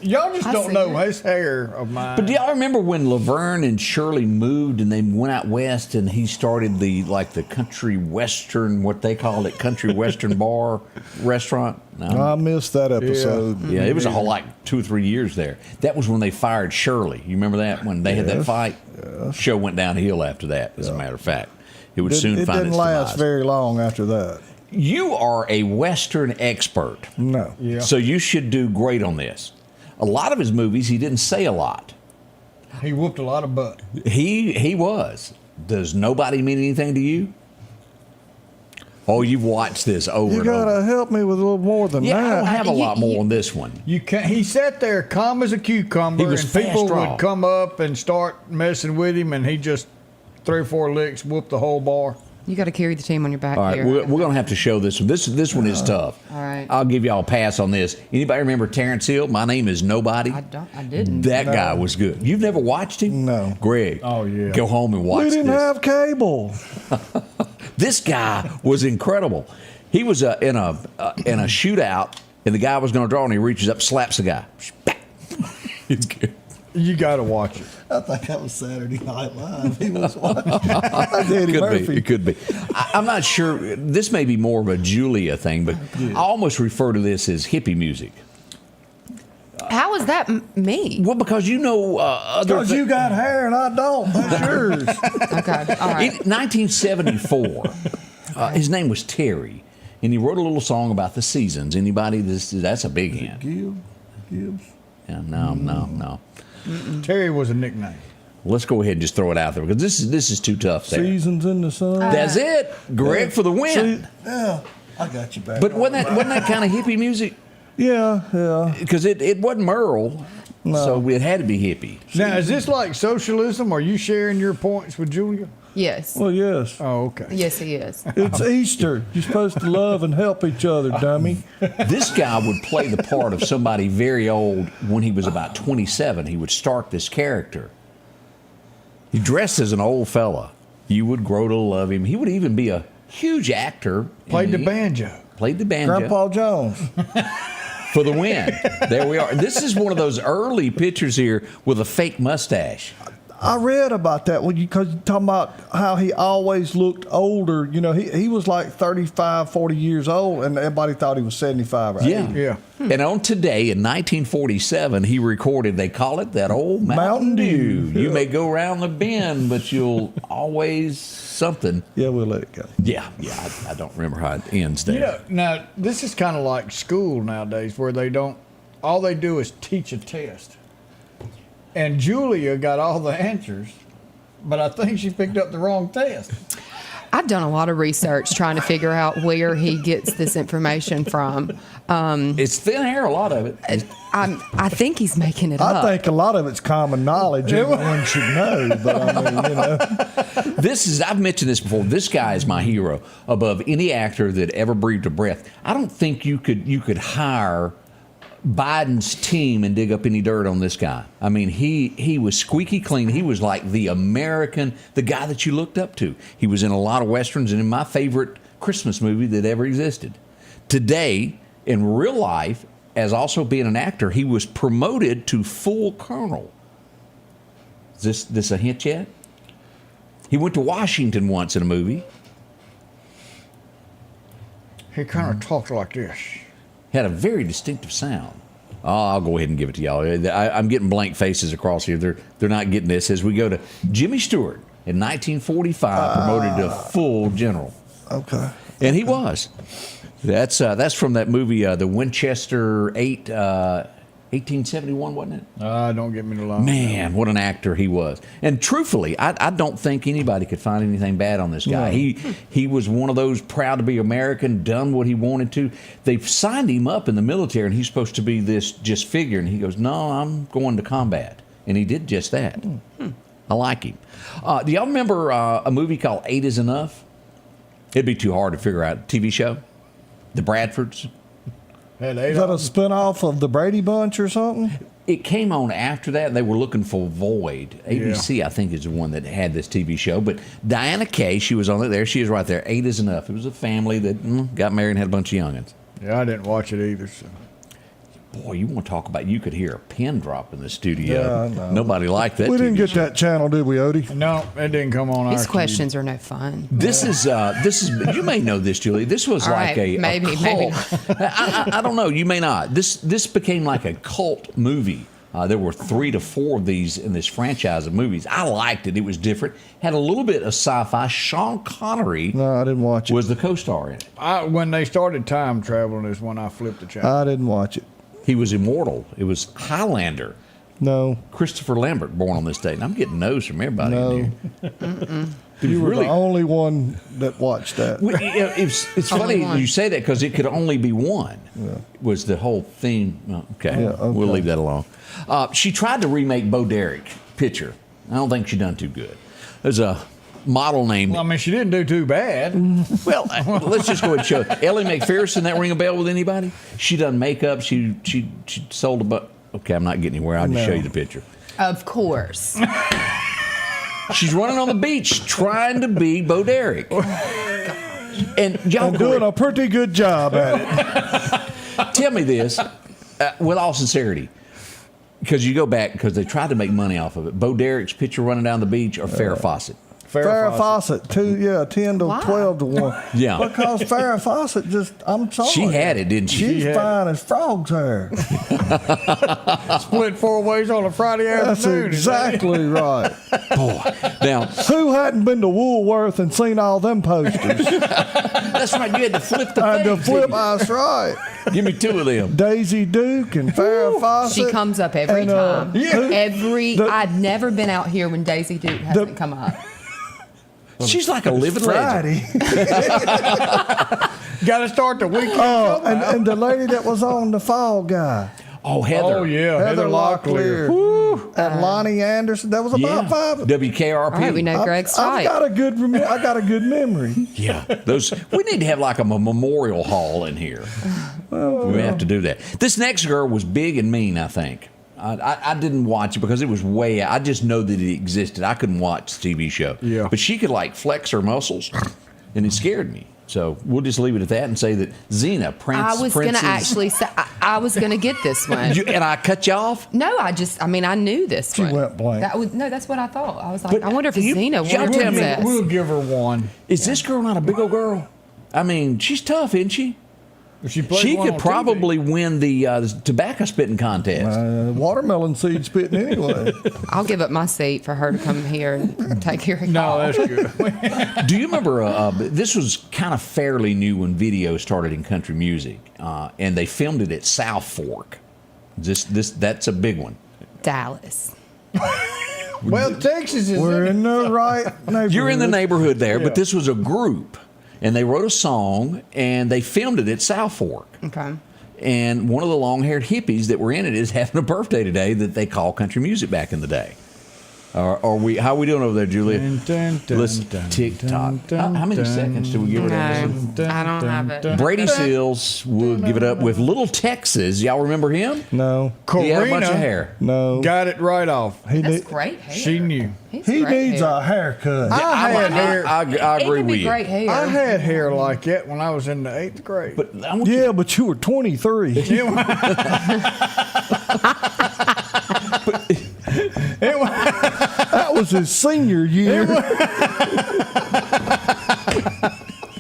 y'all just don't know his hair of mine. But do y'all remember when Laverne and Shirley moved and they went out west and he started the country western, what they called it, country western bar restaurant? No? I missed that episode. Yeah, it was a whole 2 or 3 years there. That was when they fired Shirley. You remember that when they had that fight? Yes. Show went downhill after that, as a matter of fact. It would soon find its demise. It didn't last very long after that. You are a Western expert. No. Yeah. So you should do great on this. A lot of his movies, he didn't say a lot. He whooped a lot of butt. He was. Does nobody mean anything to you? Oh, you've watched this over You and over. gotta help me with a little more than Yeah, I that. don't have a lot more on this one. You can't. He sat there calm as a cucumber, He was and people fast draw. would come up and start messing with him, and he just 3 or 4 licks, whooped the whole bar. You got to carry the team on your back All right, here. we're going to have to show this one. This one is tough. All right. I'll give y'all a pass on this. Anybody remember Terrence Hill? My Name is Nobody. I didn't. That guy was good. You've never watched him? No. Greg. Oh, yeah. Go home and watch We didn't this. have cable. This guy was incredible. He was in a shootout, and the guy was going to draw, and he reaches up, slaps the guy. It's good. You got to watch it. I think that was Saturday Night Live. He was watching. Eddie Could Murphy. be. It could be. I'm not sure. This may be more of a Julia thing, but I almost refer to this as hippie music. How is that me? Well, because you know other. Because you got hair and I don't. That's yours. Okay. All right. In 1974, his name was Terry, and he wrote a little song about the seasons. Anybody? That's a big hint. Gibbs. Yeah, no. Terry was a nickname. Let's go ahead and just throw it out there because this is too tough. There. Seasons in the sun. That's it, Greg, for the win. Yeah, I got you back. But wasn't that kind of hippie music? Yeah. Because it wasn't Merle, so it had to be hippie. Now, is this like socialism? Are you sharing your points with Julia? Yes. Well, yes. Oh, okay. Yes, he is. It's Easter. You're supposed to love and help each other, dummy. This guy would play the part of somebody very old when he was about 27. He would start this character. He dressed as an old fella. You would grow to love him. He would even be a huge actor. Played the banjo. Played the banjo. Grandpa Jones. For the win. There we are. This is one of those early pictures here with a fake mustache. I read about that because you're talking about how he always looked older. You know, he was like 35, 40 years old, and everybody thought he was 75 or 80. Yeah. And on today, in 1947, he recorded, they call it that old Mountain Dew. You may go around the bend, but you'll always something. Yeah, we'll let it go. Yeah, I don't remember how it ends there. You know, now, this is kind of like school nowadays where all they do is teach a test. And Julia got all the answers, but I think she picked up the wrong test. I've done a lot of research trying to figure out where he gets this information from. It's thin hair, a lot of it. I think he's making it up. I think a lot of it's common knowledge. Everyone should know, but I mean, you know. I've mentioned this before. This guy is my hero above any actor that ever breathed a breath. I don't think you could hire Biden's team and dig up any dirt on this guy. I mean, he was squeaky clean. He was like the guy that you looked up to. He was in a lot of Westerns and in my favorite Christmas movie that ever existed. Today, in real life, as also being an actor, he was promoted to full colonel. Is this a hint yet? He went to Washington once in a movie. He kind of talked like this. Had a very distinctive sound. Oh, I'll go ahead and give it to y'all. I'm getting blank faces across here. They're not getting this. As we go to Jimmy Stewart in 1945, promoted to full general. Okay. And he was. That's from that movie, the Winchester 8, 1871, wasn't it? Don't get me to lie. Man, what an actor he was. And truthfully, I don't think anybody could find anything bad on this guy. No. He was one of those proud to be American, done what he wanted to. They've signed him up in the military, and he's supposed to be this just figure. And he goes, no, I'm going to combat. And he did just that. I like him. Do y'all remember a movie called 8 is Enough? It'd be too hard to figure out. TV show? The Bradfords? Is Is that a spinoff of the Brady Bunch or something? It came on after that. They were looking for Void. ABC, I think, is the one that had this TV show. But Diana Kaye, she was on it there. She is right there. 8 is Enough. It was a family that got married and had a bunch of youngins. Yeah, I didn't watch it either. So. Boy, you want to talk about, you could hear a pin drop in the studio. Yeah, I know. Nobody liked that. We didn't TV get show. that channel, did we, Odie? No, it didn't come on These our questions are no fun. This is you may know this, Julie. This was All like right, a maybe cult. I don't know. You may not. This became like a cult movie. There were 3 to 4 of these in this franchise of movies. I liked it. It was different. Had a little bit of sci-fi. Sean Connery No, I didn't watch it. was the co-star in it. When they started time traveling is when I flipped the channel. I didn't watch it. He was immortal. It was Highlander. No. Christopher Lambert, born on this date. And I'm getting no's from everybody in here. You were really- the only one that watched that. Well, it's funny one. you say that because it could only be one. Was the whole theme? Okay, Yeah, okay. We'll leave that alone. She tried to remake Bo Derek picture. I don't think she done too good. There's a model named. Well, I mean, she didn't do too bad. Well, let's just go ahead and show it. Ellie McPherson. That ring a bell with anybody? She done makeup. She sold a but. Okay, I'm not getting anywhere. I'll just show you the picture. Of course. She's running on the beach trying to be Bo Derek. And y'all Doing a pretty good job at it. Tell me this, with all sincerity, because you go back, because they tried to make money off of it. Bo Derek's picture running down the beach or Farrah Fawcett? Farrah Fawcett, 10 to Why? 12 to 1. Yeah. Because Farrah Fawcett I'm sorry. She had it, didn't she? She's fine as frog's hair. Split 4 ways on a Friday That's afternoon. exactly right. Boy. Now, Who hadn't been to Woolworth and seen all them posters? that's right. You had to flip the And the page, flip, didn't that's right. you? Give me 2 of them. Daisy Duke and Farrah Fawcett. She comes up every and, time. the- I'd never been out here when Daisy Duke hasn't come up. She's like a living legend. Friday. Got to start the weekend. Oh, and the lady that was on the Fall Guy. Oh, Heather. Oh, yeah. Heather Locklear. And Lonnie Anderson. That was about 5 of them. WKRP. All right, we know Greg's I've type. got a good I got a good memory. Yeah, those. We need to have like a memorial hall in here. We have to do that. This next girl was big and mean, I think. I didn't watch it because it was way out. I just know that it existed. I couldn't watch the TV show. Yeah. But she could like flex her muscles, and it scared me. So we'll just leave it at that and say that Xena, I was going to actually say, I was going to get this one. And I cut you off? No, I knew this She one. went blank. That's what I thought. I was like, But I wonder if you- Xena y'all wanted tell me- this. We'll give her one. Is this girl not a big old girl? I mean, she's tough, isn't she? She, played She one could on probably win the tobacco spitting contest. Watermelon seed spitting anyway. I'll give up my seat for her to come here and take care of TV. No, y'all. that's good. Do you remember? This was kind of fairly new when video started in country music, and they filmed it at South Fork. That's a big one. Dallas. Well, Texas is We're in in the right neighborhood. You're in the neighborhood there, Yeah. but this was a group, and they wrote a song and they filmed it at South Fork. Okay. And one of the long-haired hippies that were in it is having a birthday today that they call country music back in the day. How are we doing over there, Julia? Let's tick-tock. How many seconds do we give her? No, to I don't have it. Brady Seals will give it up with Little Texas. Y'all remember him? No. He had a bunch of Karina hair. No. got it right off. He, That's need- great hair. She knew. He's he great needs hair. a haircut. I had hair. I It agree could be with you. great hair. I had hair like that when I was in the 8th grade. But I want you Yeah, but you were 23. That was his senior year.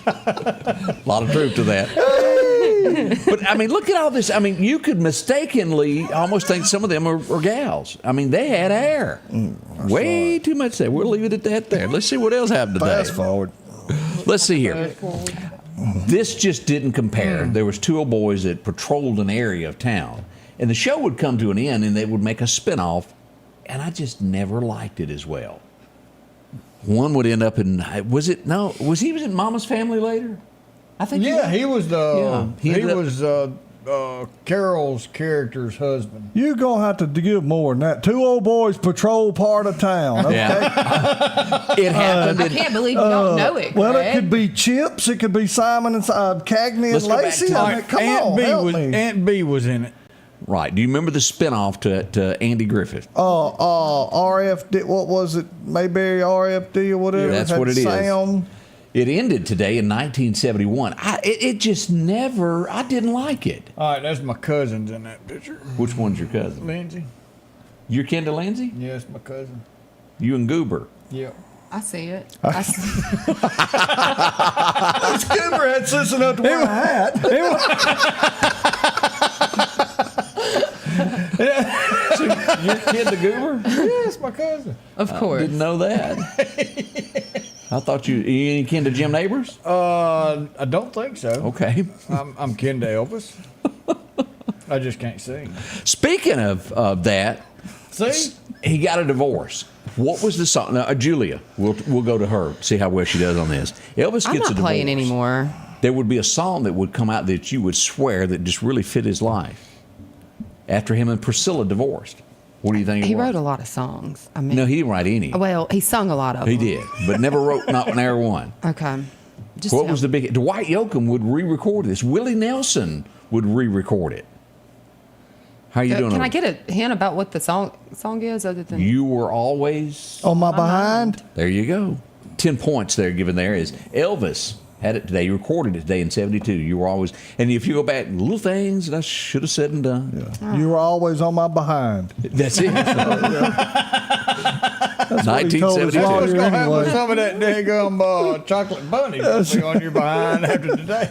a lot of truth to that. But I mean, look at all this. I mean, you could mistakenly almost think some of them are gals. I mean, they had hair. Way too much there. We'll leave it at that there. Let's see what else happened today. Fast forward. Let's see here. This just didn't compare. There was 2 old boys that patrolled an area of town, and the show would come to an end, and they would make a spinoff, and I just never liked it as well. One would end up in was he in Mama's Family later? I think he was the Yeah, he ended up- was Carol's character's husband. You're going to have to give more than that. 2 old boys patrol part of town. Okay? Yeah. It happened. I can't believe you don't know it, Well, Greg. it could be Chips. It could be Simon and Cagney Let's and go back Lacey. to- I mean, come Aunt on, B help was me. Aunt B was in it. Right. Do you remember the spinoff to Andy Griffith? RFD. What was it? Mayberry RFD or whatever. That's Had what it is. sound. It ended today in 1971. It just never. I didn't like it. All right, that's my cousin's in that picture. Which one's your cousin? Lindsay. You're kin to Lindsay? Yes, my cousin. You and Goober. Yeah. I see it. Cooper had sense enough to wear a hat. You're kin to Goober? Yes, my cousin. Of course. Didn't know that. I thought you any kin to Jim Neighbors? I don't think so. Okay. I'm kin to Elvis. I just can't sing. Speaking of that, See? He got a divorce. What was the song? Now, Julia, we'll go to her, see how well she does on this. Elvis I'm gets a not divorce. playing anymore. There would be a song that would come out that you would swear that just really fit his life. After him and Priscilla divorced. What do you think it He was? wrote a lot of songs. I mean, No, he didn't write any. well, he sung a lot of He them. did, but never wrote not never one. Okay. Just What tell- was the big? Dwight Yoakam would re-record this. Willie Nelson would re-record it. How you doing? Can over I get a hint about what the song is other than You were always On my behind? there. You go. 10 points there given there is Elvis had it today. He recorded it today in '72. You were always, and if you go back, little things that I should have said and done. Yeah. You were always on my behind. That's it. That's what he told his 1972. lawyer What's going to happen with anyway. some of that daggum chocolate bunny that's on your behind after today?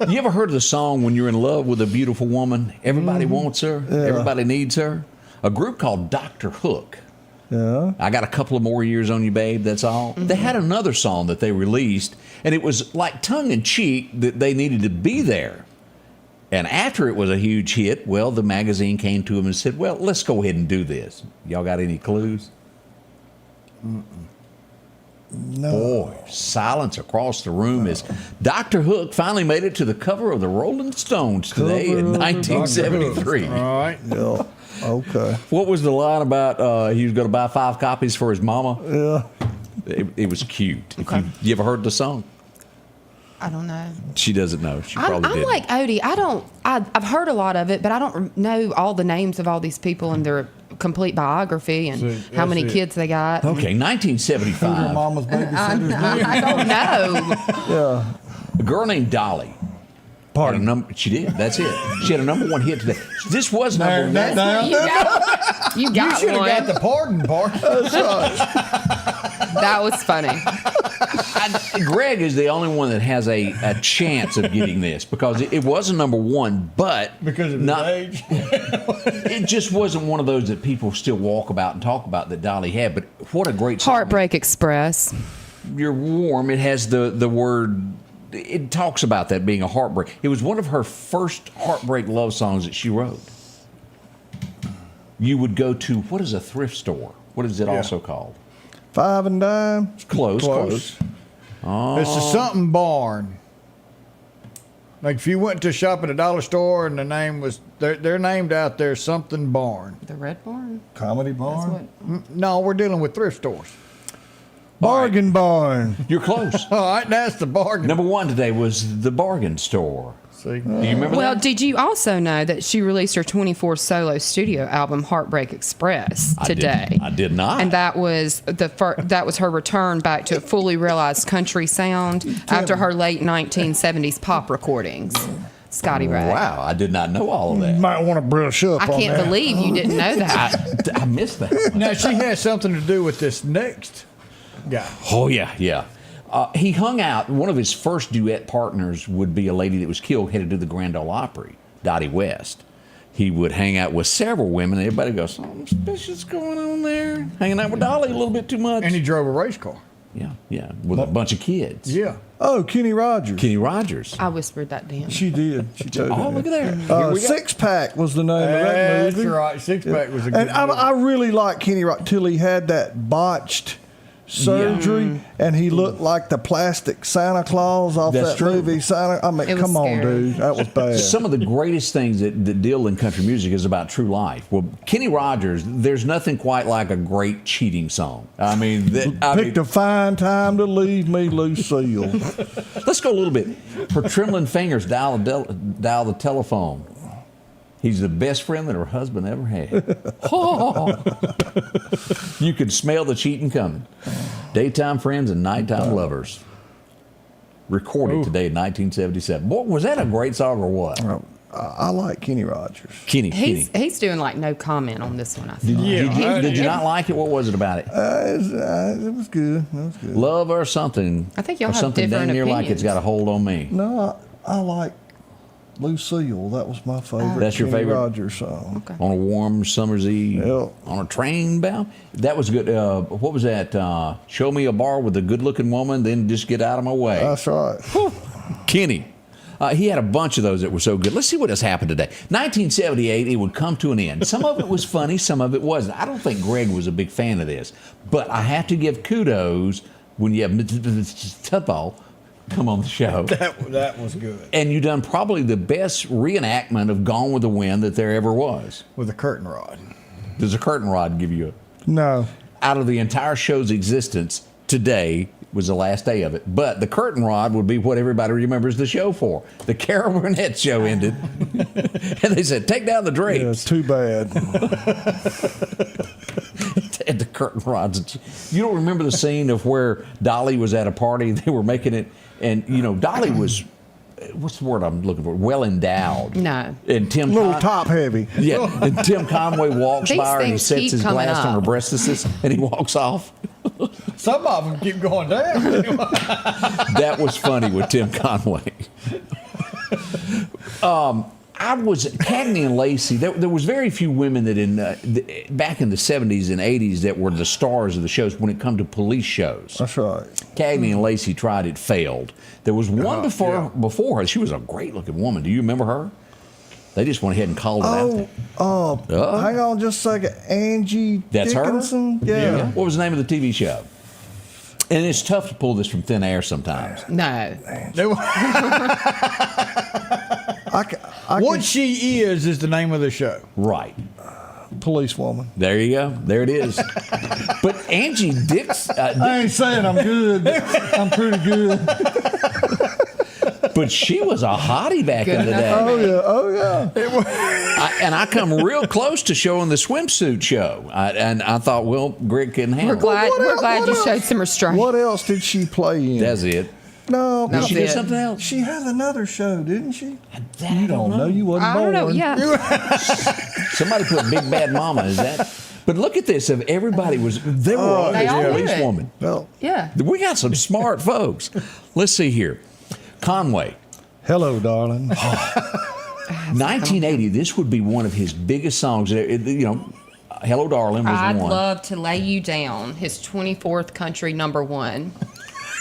You ever heard of the song "When You're in Love with a Beautiful Woman"? Everybody wants her. Yeah. Everybody needs her. A group called Dr. Hook. Yeah. I got a couple of more years on you, babe. That's all. They had another song that they released, and it was like tongue in cheek that they needed to be there. And after it was a huge hit, well, the magazine came to them and said, "Well, let's go ahead and do this." Y'all got any clues? No. Boy, silence across the room as Dr. Hook finally made it to the cover of the Rolling Stones today Cover in of the 1973. All right. Yeah. Okay. What was the line about he was going to buy 5 copies for his mama? Yeah. It was cute. If Okay. you ever heard the song? I don't know. She doesn't know. She I'm probably didn't. like Odie. I've heard a lot of it, but I don't know all the names of all these people and their complete biography and See, how many that's it. kids they got. Okay, Your 1975. mama's babysitter's name? I don't know. Yeah. A girl named Dolly. Pardon. She did. That's it. She had a #1 hit today. This was number Narrow that one. down. You got You should one. have got the pardon part. That was funny. Greg is the only one that has a chance of getting this because it was a #1, but Because of his age. it just wasn't one of those that people still walk about and talk about that Dolly had. But what a great song. Heartbreak Express. You're warm. It has the word. It talks about that being a heartbreak. It was one of her first heartbreak love songs that she wrote. You would go to, what is a thrift store? What is it also called? 5 and dime. It's close. Close. It's a something barn. Like if you went to shop at a dollar store and the name was, they're named out there something barn. The Red Barn. Comedy That's barn. what. No, we're dealing with thrift stores. Bargain barn. You're close. All right, that's the bargain. #1 today was the bargain store. See? Do you remember Well, that? did you also know that she released her 24 solo studio album Heartbreak Express today? I did not. And that was that was her return back to a fully realized country sound after her late 1970s pop recordings. Scotty Ray. Wow, I did not know all of that. Might want to brush up I on can't that. believe you didn't know that. I missed that. Now, she has something to do with this next guy. Oh, yeah, yeah. He hung out. One of his first duet partners would be a lady that was killed, headed to the Grand Ole Opry, Dottie West. He would hang out with several women. Everybody goes, something suspicious going on there. Hanging out with Dolly a little bit too much. And he drove a race car. Yeah, yeah, with a bunch of kids. Yeah. Oh, Kenny Rogers. Kenny Rogers. I whispered that down. She did. She told Oh, me. look at there. Here we go. Six Pack was the name of that That's movie. right. Six Pack was a good And I movie. really liked Kenny Rock till he had that botched surgery, and he looked like the plastic Santa Claus off That's that true. movie. Santa, I mean, It was come on, scary. dude, that was bad. Some of the greatest things that deal in country music is about true life. Well, Kenny Rogers, there's nothing quite like a great cheating song. I mean, Picked a fine time to leave me, Lucille. let's go a little bit. Her trembling fingers dial the telephone. He's the best friend that her husband ever had. You could smell the cheating coming. Daytime friends and nighttime lovers. Recorded today in 1977. Boy, was that a great song or what? I like Kenny Rogers. Kenny. He's doing like no comment on this one. I think. Did you not like it? What was it about it? It was good. It was good. Love or something? I think y'all or have something different dang near like opinions. it's got a hold on me. No, I like Lucille. That was my favorite. That's your Kenny favorite? Rogers song. Okay. On a warm summer's eve, Yeah. on a train bound. That was good. What was that? Show me a bar with a good-looking woman, then just get out of my way. That's right. Kenny. He had a bunch of those that were so good. Let's see what has happened today. 1978, it would come to an end. Some of it was funny, some of it wasn't. I don't think Greg was a big fan of this, but I have to give kudos when you have Tuppo come on the show. That was good. And you done probably the best reenactment of Gone with the Wind that there ever was. With a curtain rod. Does a curtain rod give you No. out of the entire show's existence, today was the last day of it. But the curtain rod would be what everybody remembers the show for. The Carol Burnett show ended, and they said, "Take down the drapes." Yeah, too bad. And the curtain rods. You don't remember the scene of where Dolly was at a party? They were making it, and Dolly was, what's the word I'm looking for? Well endowed. No. And Tim, A little top heavy. yeah. And Tim Conway walks These by her and he things sets keep his coming glass on her up. breastises and he walks off. Some of them keep going down. That was funny with Tim Conway. I was Cagney and Lacey. There was very few women that back in the 70s and 80s that were the stars of the shows when it come to police shows. That's right. Cagney and Lacey tried it, failed. There was one before her. She was a great looking woman. Do you remember her? They just went ahead and called it out there. Hang on just a second. Angie That's Dickinson? her? Yeah. What was the name of the TV show? And it's tough to pull this from thin air sometimes. No. What She Is the name of the show. Right. Policewoman. There you go. There it is. But Angie Dix. I ain't saying I'm good. I'm pretty good. But she was a hottie back in the day. Oh yeah. And I come real close to showing the swimsuit show. And I thought, well, Greg couldn't handle We're glad. What We're else- glad what you else? showed some restraint. What else did she play in? That's it. No, Did she do it. something else? she had another show, didn't she? That You don't know. You wasn't I born. don't know. Yeah. Somebody put Big Bad Mama. Is that? But look at this. If everybody was, they were all They this all knew police it. woman. Well, Yeah. We got some smart folks. Let's see here. Conway. hello, darling. 1980, this would be one of his biggest songs. Hello, Darling was I'd one. love to lay you down. His 24th country #1.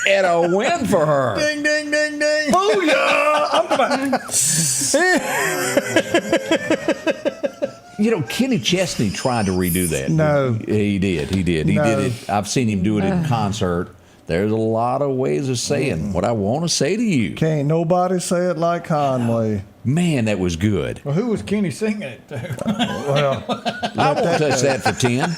And a win for her. Ding, ding, ding, ding. Kenny Chesney tried to redo that. No. He did. He did No. it. I've seen him do it in concert. There's a lot of ways of saying what I want to say to you. Can't nobody say it like Conway. Man, that was good. Well, who was Kenny singing it to? Well, I won't touch that for 10.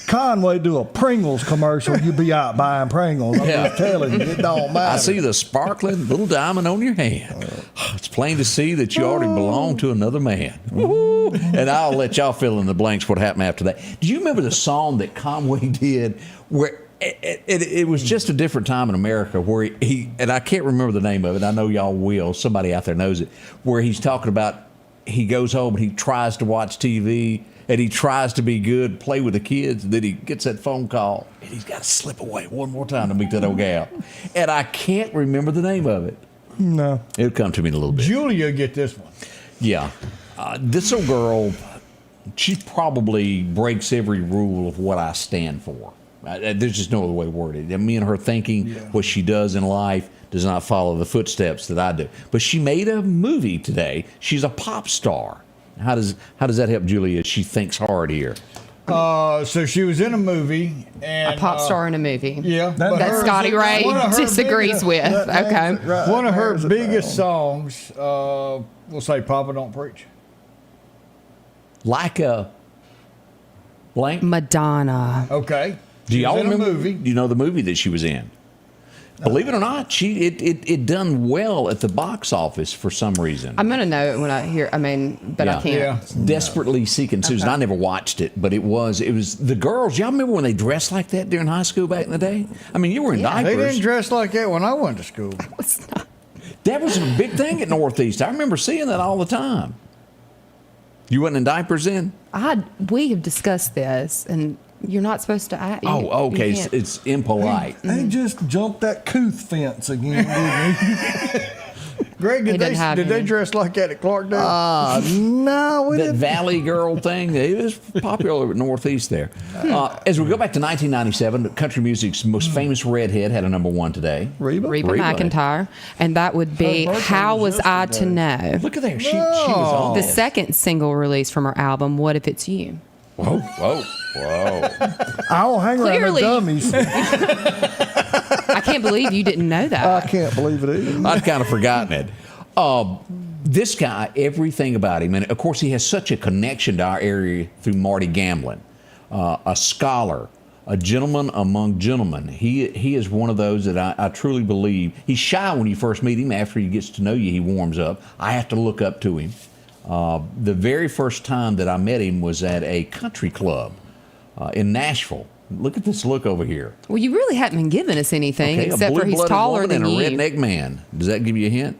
Conway do a Pringles commercial, you be out buying Pringles. I'm Yeah. just telling you, it don't matter. I see the sparkling little diamond on your hand. It's plain to see that you already belong to another man. Woo-hoo. And I'll let y'all fill in the blanks what happened after that. Do you remember the song that Conway did where it was just a different time in America where he, and I can't remember the name of it. I know y'all will. Somebody out there knows it. Where he's talking about he goes home and he tries to watch TV and he tries to be good, play with the kids. And then he gets that phone call and he's got to slip away one more time to meet that old gal. And I can't remember the name of it. No. It'll come to me in a little bit. Julia get this one. Yeah. This old girl, she probably breaks every rule of what I stand for. There's just no other way to word it. Me and her thinking what she does in life does not follow the footsteps that I do. But she made a movie today. She's a pop star. How does that help Julia? She thinks hard here. So she was in a movie. And, A pop star in a movie. Yeah. That- but That hers- Scotty Ray one of her disagrees biggest- with. That Okay. names it right- One of her nails it biggest down. songs, we'll say Papa Don't Preach. Like a blank. Madonna. Okay. Do She y'all was in a remember? movie. Do you know the movie that she was in? Believe it or not, it done well at the box office for some reason. I'm gonna know it when I hear. But I can't. Yeah. Desperately Seeking Susan. I never watched it, but it was the girls. Y'all remember when they dressed like that during high school back in the day? I mean, you were in Yeah. They diapers. didn't dress like that when I went to school. That was a big thing at Northeast. I remember seeing that all the time. You wasn't in diapers then? We have discussed this, and you're not supposed to act. Oh, okay. You can't. It's impolite. They just jumped that couth fence again, didn't he? Greg, He did didn't have they any. dress like that at Clarkdale? No, we That didn't. Valley Girl thing, it was popular Northeast there. As we go back to 1997, country music's most famous redhead had a #1 today. Reba? Reba Reba. McEntire, and that would be Her birthday "How was Was I to Know?" Look at there. She was on The this. second single release from her album, "What If It's You?" Whoa, whoa, whoa. I don't hang around Clearly. with dummies. I can't believe you didn't know I that. can't believe it either. I'd kind of forgotten it. This guy, everything about him, and of course he has such a connection to our area through Marty Gamblin, a scholar, a gentleman among gentlemen. He is one of those that I truly believe. He's shy when you first meet him. After he gets to know you, he warms up. I have to look up to him. The very first time that I met him was at a country club in Nashville. Look at this look over here. Well, you really hadn't been giving us anything Okay, except a for he's blue-blooded taller woman than and you. a redneck man. Does that give you a hint?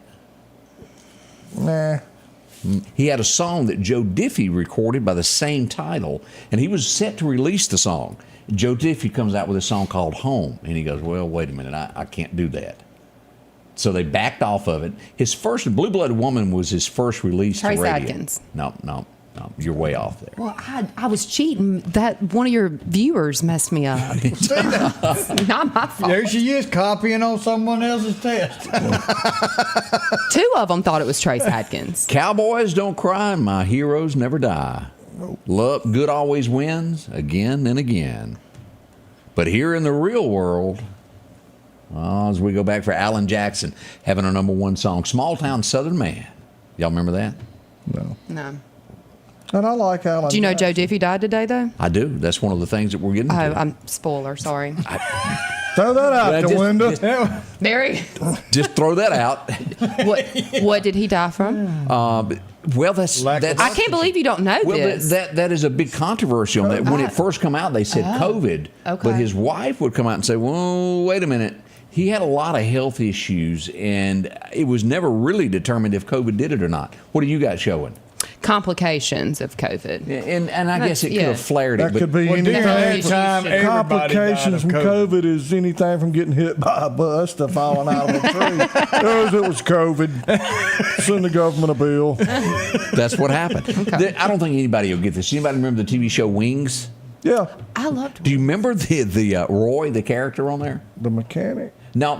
Nah. He had a song that Joe Diffie recorded by the same title, and he was set to release the song. Joe Diffie comes out with a song called Home, and he goes, well, wait a minute, I can't do that. So they backed off of it. His first, Blue Blooded Woman was his first release Trace to radio. Adkins. No, you're way off there. Well, I was cheating. That one of your viewers messed me up. Not my fault. There she is, copying on someone else's test. Two of them thought it was Trace Adkins. Cowboys don't cry, and my heroes never die. Love, good always wins, again and again. But here in the real world, as we go back for Alan Jackson, having a #1 song, Small Town Southern Man. Y'all remember that? No. No. And I like Alan. Do you know Joe Jackson. Diffie died today, though? I do. That's one of the things that we're getting Oh, to. I'm spoiler. Sorry. Throw that out Well, the just- window. Mary, Just throw that out. what did he die from? Well, that's Lack of I can't believe you don't know well, this. that is a big controversy on that. When it first come out, they said COVID, okay. but his wife would come out and say, "Well, wait a minute." He had a lot of health issues, and it was never really determined if COVID did it or not. What are you guys showing? Complications of COVID. And I guess it could have flared it. That but could be Well, during anything. that time, everybody Complications died from of COVID is anything from getting hit by a bus to falling out of a tree. Those, it was COVID. Send the government a bill. that's what happened. I don't think anybody will get this. Anybody remember the TV show Wings? Yeah, I loved Do you remember the Roy, the character on there? the mechanic. No,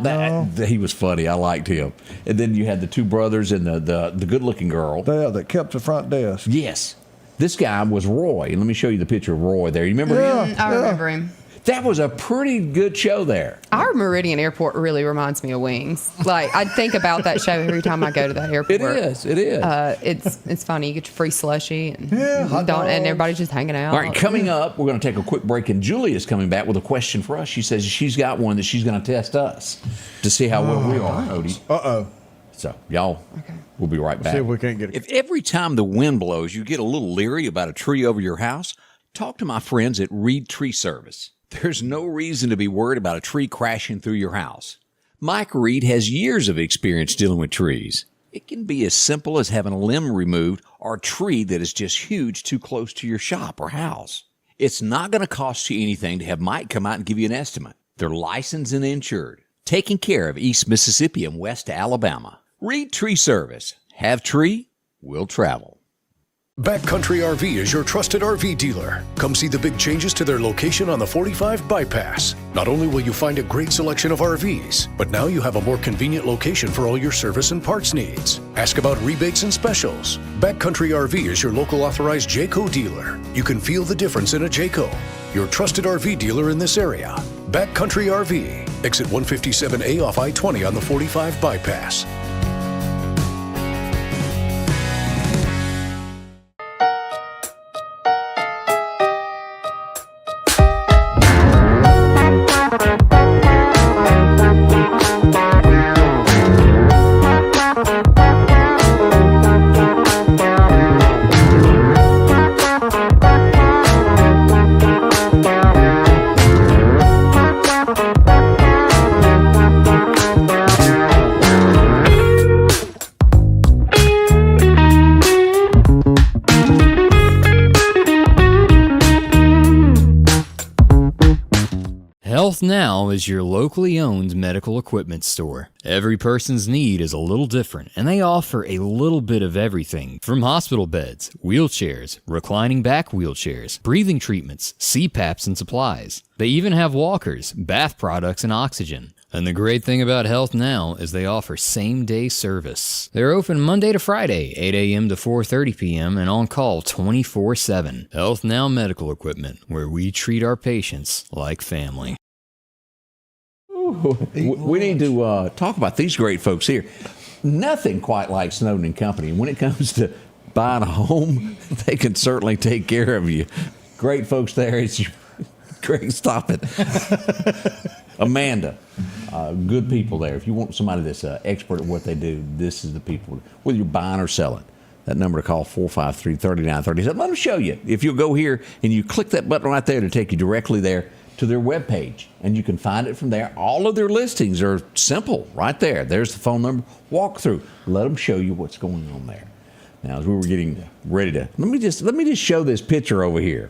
he was funny. I liked him. And then you had the two brothers and the good-looking girl. That kept the front desk. Yes. This guy was Roy. And let me show you the picture of Roy there. You remember him? I remember him. That was a pretty good show there. Our Meridian Airport really reminds me of Wings. Like, I think about that show every time I go to that airport. It is. It's funny. You get your free slushy and hot dogs. and everybody's just hanging out. All right, coming up, we're going to take a quick break, and Julia's coming back with a question for us. She says she's got one that she's going to test us to see how well we are, Odie. Uh-oh. So, y'all, we'll be right back. See if we can't get it. If every time the wind blows, you get a little leery about a tree over your house, talk to my friends at Reed Tree Service. There's no reason to be worried about a tree crashing through your house. Mike Reed has years of experience dealing with trees. It can be as simple as having a limb removed or a tree that is just huge too close to your shop or house. It's not going to cost you anything to have Mike come out and give you an estimate. They're licensed and insured, taking care of East Mississippi and West Alabama. Reed Tree Service. Have tree, we'll travel. Backcountry RV is your trusted RV dealer. Come see the big changes to their location on the 45 bypass. Not only will you find a great selection of RVs, but now you have a more convenient location for all your service and parts needs. Ask about rebates and specials. Backcountry RV is your local authorized Jayco dealer. You can feel the difference in a Jayco. Your trusted RV dealer in this area. Backcountry RV. Exit 157A off I-20 on the 45 bypass. Health Now is your locally owned medical equipment store. Every person's need is a little different, and they offer a little bit of everything from hospital beds, wheelchairs, reclining back wheelchairs, breathing treatments, CPAPs and supplies. They even have walkers, bath products, and oxygen. And the great thing about Health Now is they offer same-day service. They're open Monday to Friday, 8 a.m. to 4:30 p.m. and on call 24/7. Health Now Medical Equipment, where we treat our patients like family. We need to talk about these great folks here. Nothing quite like Snowden and Company. When it comes to buying a home, they can certainly take care of you. Great folks there. It's Greg, stop it. Amanda, good people there. If you want somebody that's expert at what they do, this is the people. Whether you're buying or selling, that number to call, 453-3937. Let them show you. If you'll go here and you click that button right there to take you directly there to their webpage, and you can find it from there. All of their listings are simple right there. There's the phone number. Walk through. Let them show you what's going on there. Now, as we were getting ready to, let me just show this picture over here.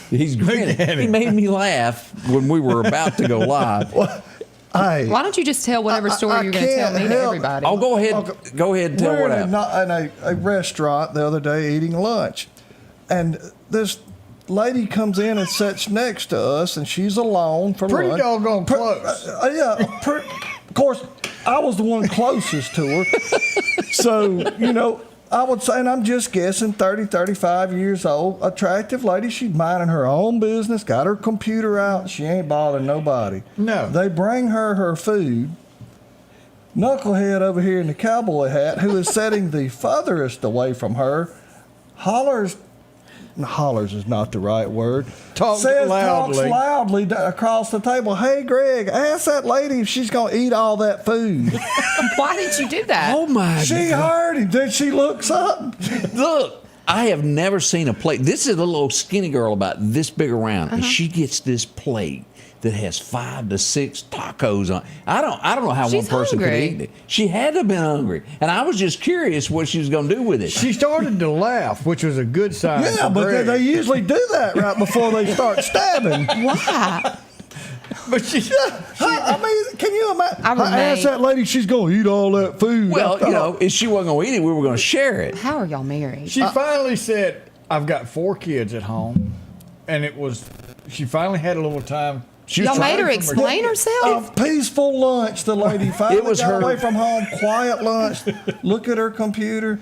He's grinning. He made me laugh when we were about to go live. Why don't you just tell whatever story you're going to tell me to everybody? Oh, go ahead. Okay. Go ahead and tell what happened. We're in a restaurant the other day eating lunch, and this lady comes in and sits next to us, and she's alone for Pretty lunch. doggone close. Of course, I was the one closest to her. So, I would say, and I'm just guessing, 30, 35 years old, attractive lady. She's minding her own business, got her computer out. She ain't bothering nobody. No. They bring her food. Knucklehead over here in the cowboy hat, who is sitting the furthest away from her, hollers is not the right word. Talks loudly across the table. Hey, Greg, ask that lady if she's going to eat all that food. Why did you do that? Oh, my She God. heard him. Then she looks up. Look, I have never seen a plate. This is a little skinny girl about this big around, and she gets this plate that has 5 to 6 tacos on. I don't know how She's one person hungry. could eat it. She had to have been hungry, and I was just curious what she was going to do with it. She started to laugh, which was a good sign. Yeah, for but Greg. they usually do that right before they start stabbing. Why? But she Can you imagine? I I asked that lady, she's going to eat all that food. Well, if she wasn't going to eat it, we were going to share it. How are y'all married? She finally said, "I've got 4 kids at home," and she finally had a little time. Y'all made her explain herself? A peaceful lunch, the lady finally It was got her- away from home, quiet lunch, look at her computer,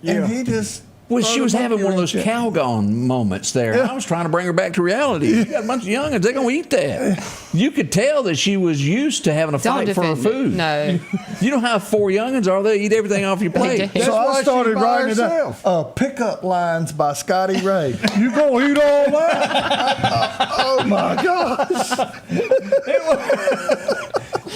and he just... Well, she was having one of those Calgon moments there. Yeah. I was trying to bring her back to reality. You got a bunch of youngins, they're going to eat that. You could tell that she was used to having a Don't fight for her defend food. it. No. You know how 4 youngins are? They eat everything off your plate. do. So why I she's started by writing it down. herself. Pickup lines by Scotty Ray. You gonna eat all that? Oh my gosh!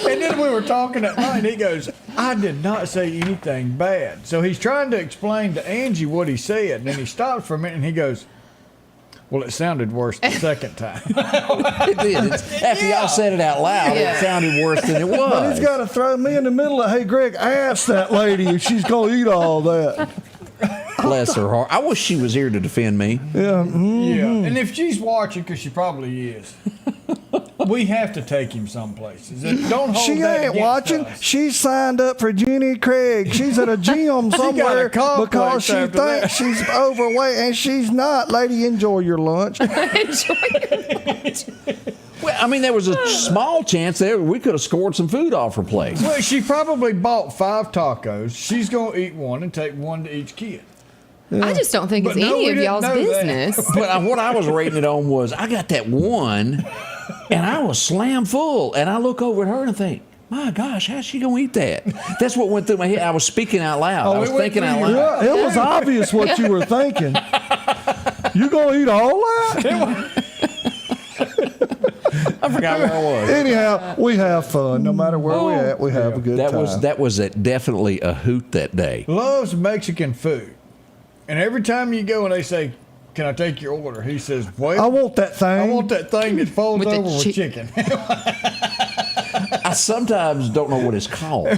And then we were talking at night, and he goes, "I did not say anything bad." So he's trying to explain to Angie what he said, and then he stopped for a minute, and he goes, "Well, it sounded worse the second time." It did. After y'all said it out loud, Yeah. it sounded worse than it was. But he's got to throw me in the middle of, "Hey, Greg, ask that lady if she's gonna eat all that." Bless her heart. I wish she was here to defend me. Yeah. Yeah. And if she's watching, because she probably is, we have to take him some places. Don't hold She that ain't against watching. us. She's signed up for Jenny Craig. She's at a gym somewhere complex because she after that. thinks she's overweight, and she's not. Lady, enjoy your lunch. Well, I mean, there was a small chance there we could have scored some food off her plate. Well, she probably bought 5 tacos. She's going to eat one and take one to each kid. I just don't think But it's no, any we of didn't y'all's know that. business. But what I was rating it on was I got that one, and I was slam full, and I look over at her and think, my gosh, how's she going to eat that? That's what went through my head. I was speaking out loud. I was it went thinking out through your- loud. Yeah, it was obvious what you were thinking. You gonna eat all that? I forgot where I was. Anyhow, we have fun. No matter where we're at, we have a good time. That was definitely a hoot that day. Loves Mexican food. And every time you go and they say, "Can I take your order?" He says, "Well, I want that thing. I want that thing that folds With the over with chicken." I sometimes don't know what it's called.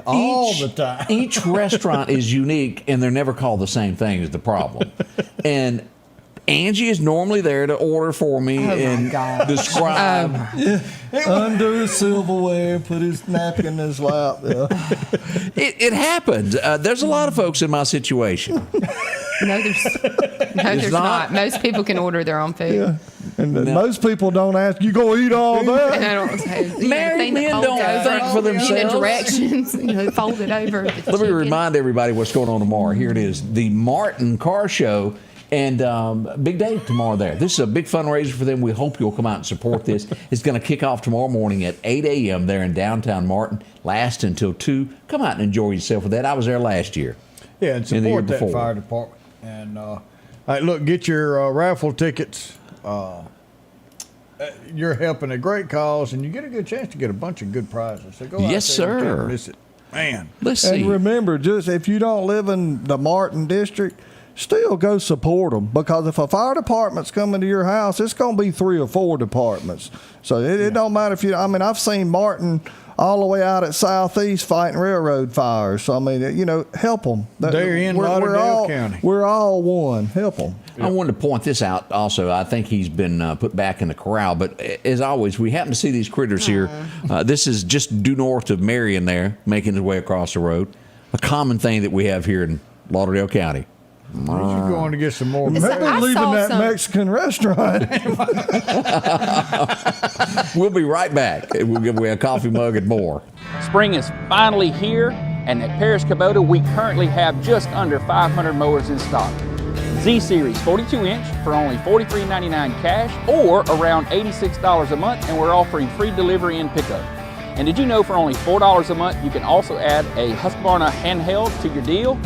All the time. Each restaurant is unique, and they're never called the same thing is the problem. And Angie is normally there to order for me and describe. Under his silverware, put his napkin in his lap. Yeah. It happens. There's a lot of folks in my situation. No, there's not. Most people can order their own food. Yeah. And most people don't ask, you gonna eat all that? And I don't say, Married men don't think for themselves. Directions, fold it over. Let me remind everybody what's going on tomorrow. Here it is, the Martin Car Show. And big day tomorrow there. This is a big fundraiser for them. We hope you'll come out and support this. It's going to kick off tomorrow morning at 8 a.m. there in downtown Martin, last until 2. Come out and enjoy yourself with that. I was there last year. Yeah, and support that fire department. And look, get your raffle tickets. You're helping a great cause, and you get a good chance to get a bunch of good prizes. So go out there and can't miss it. Man. Let's see. And remember, just if you don't live in the Martin district, still go support them, because if a fire department's coming to your house, it's going to be 3 or 4 departments. So it don't matter if you. I mean, I've seen Martin all the way out at Southeast fighting railroad fires. So I mean, help them. They're in Lauderdale County. We're all one. Help them. I wanted to point this out also. I think he's been put back in the corral, but as always, we happen to see these critters here. This is just due north of Marion there, making his way across the road. A common thing that we have here in Lauderdale County. You're going to get some more. Maybe leaving that Mexican restaurant. We'll be right back. We'll give away a coffee mug and more. Spring is finally here, and at Paris Kubota, we currently have just under 500 mowers in stock. Z-Series 42-inch for only $43.99 cash, or around $86 a month, and we're offering free delivery and pickup. And did you know for only $4 a month, you can also add a Husqvarna handheld to your deal?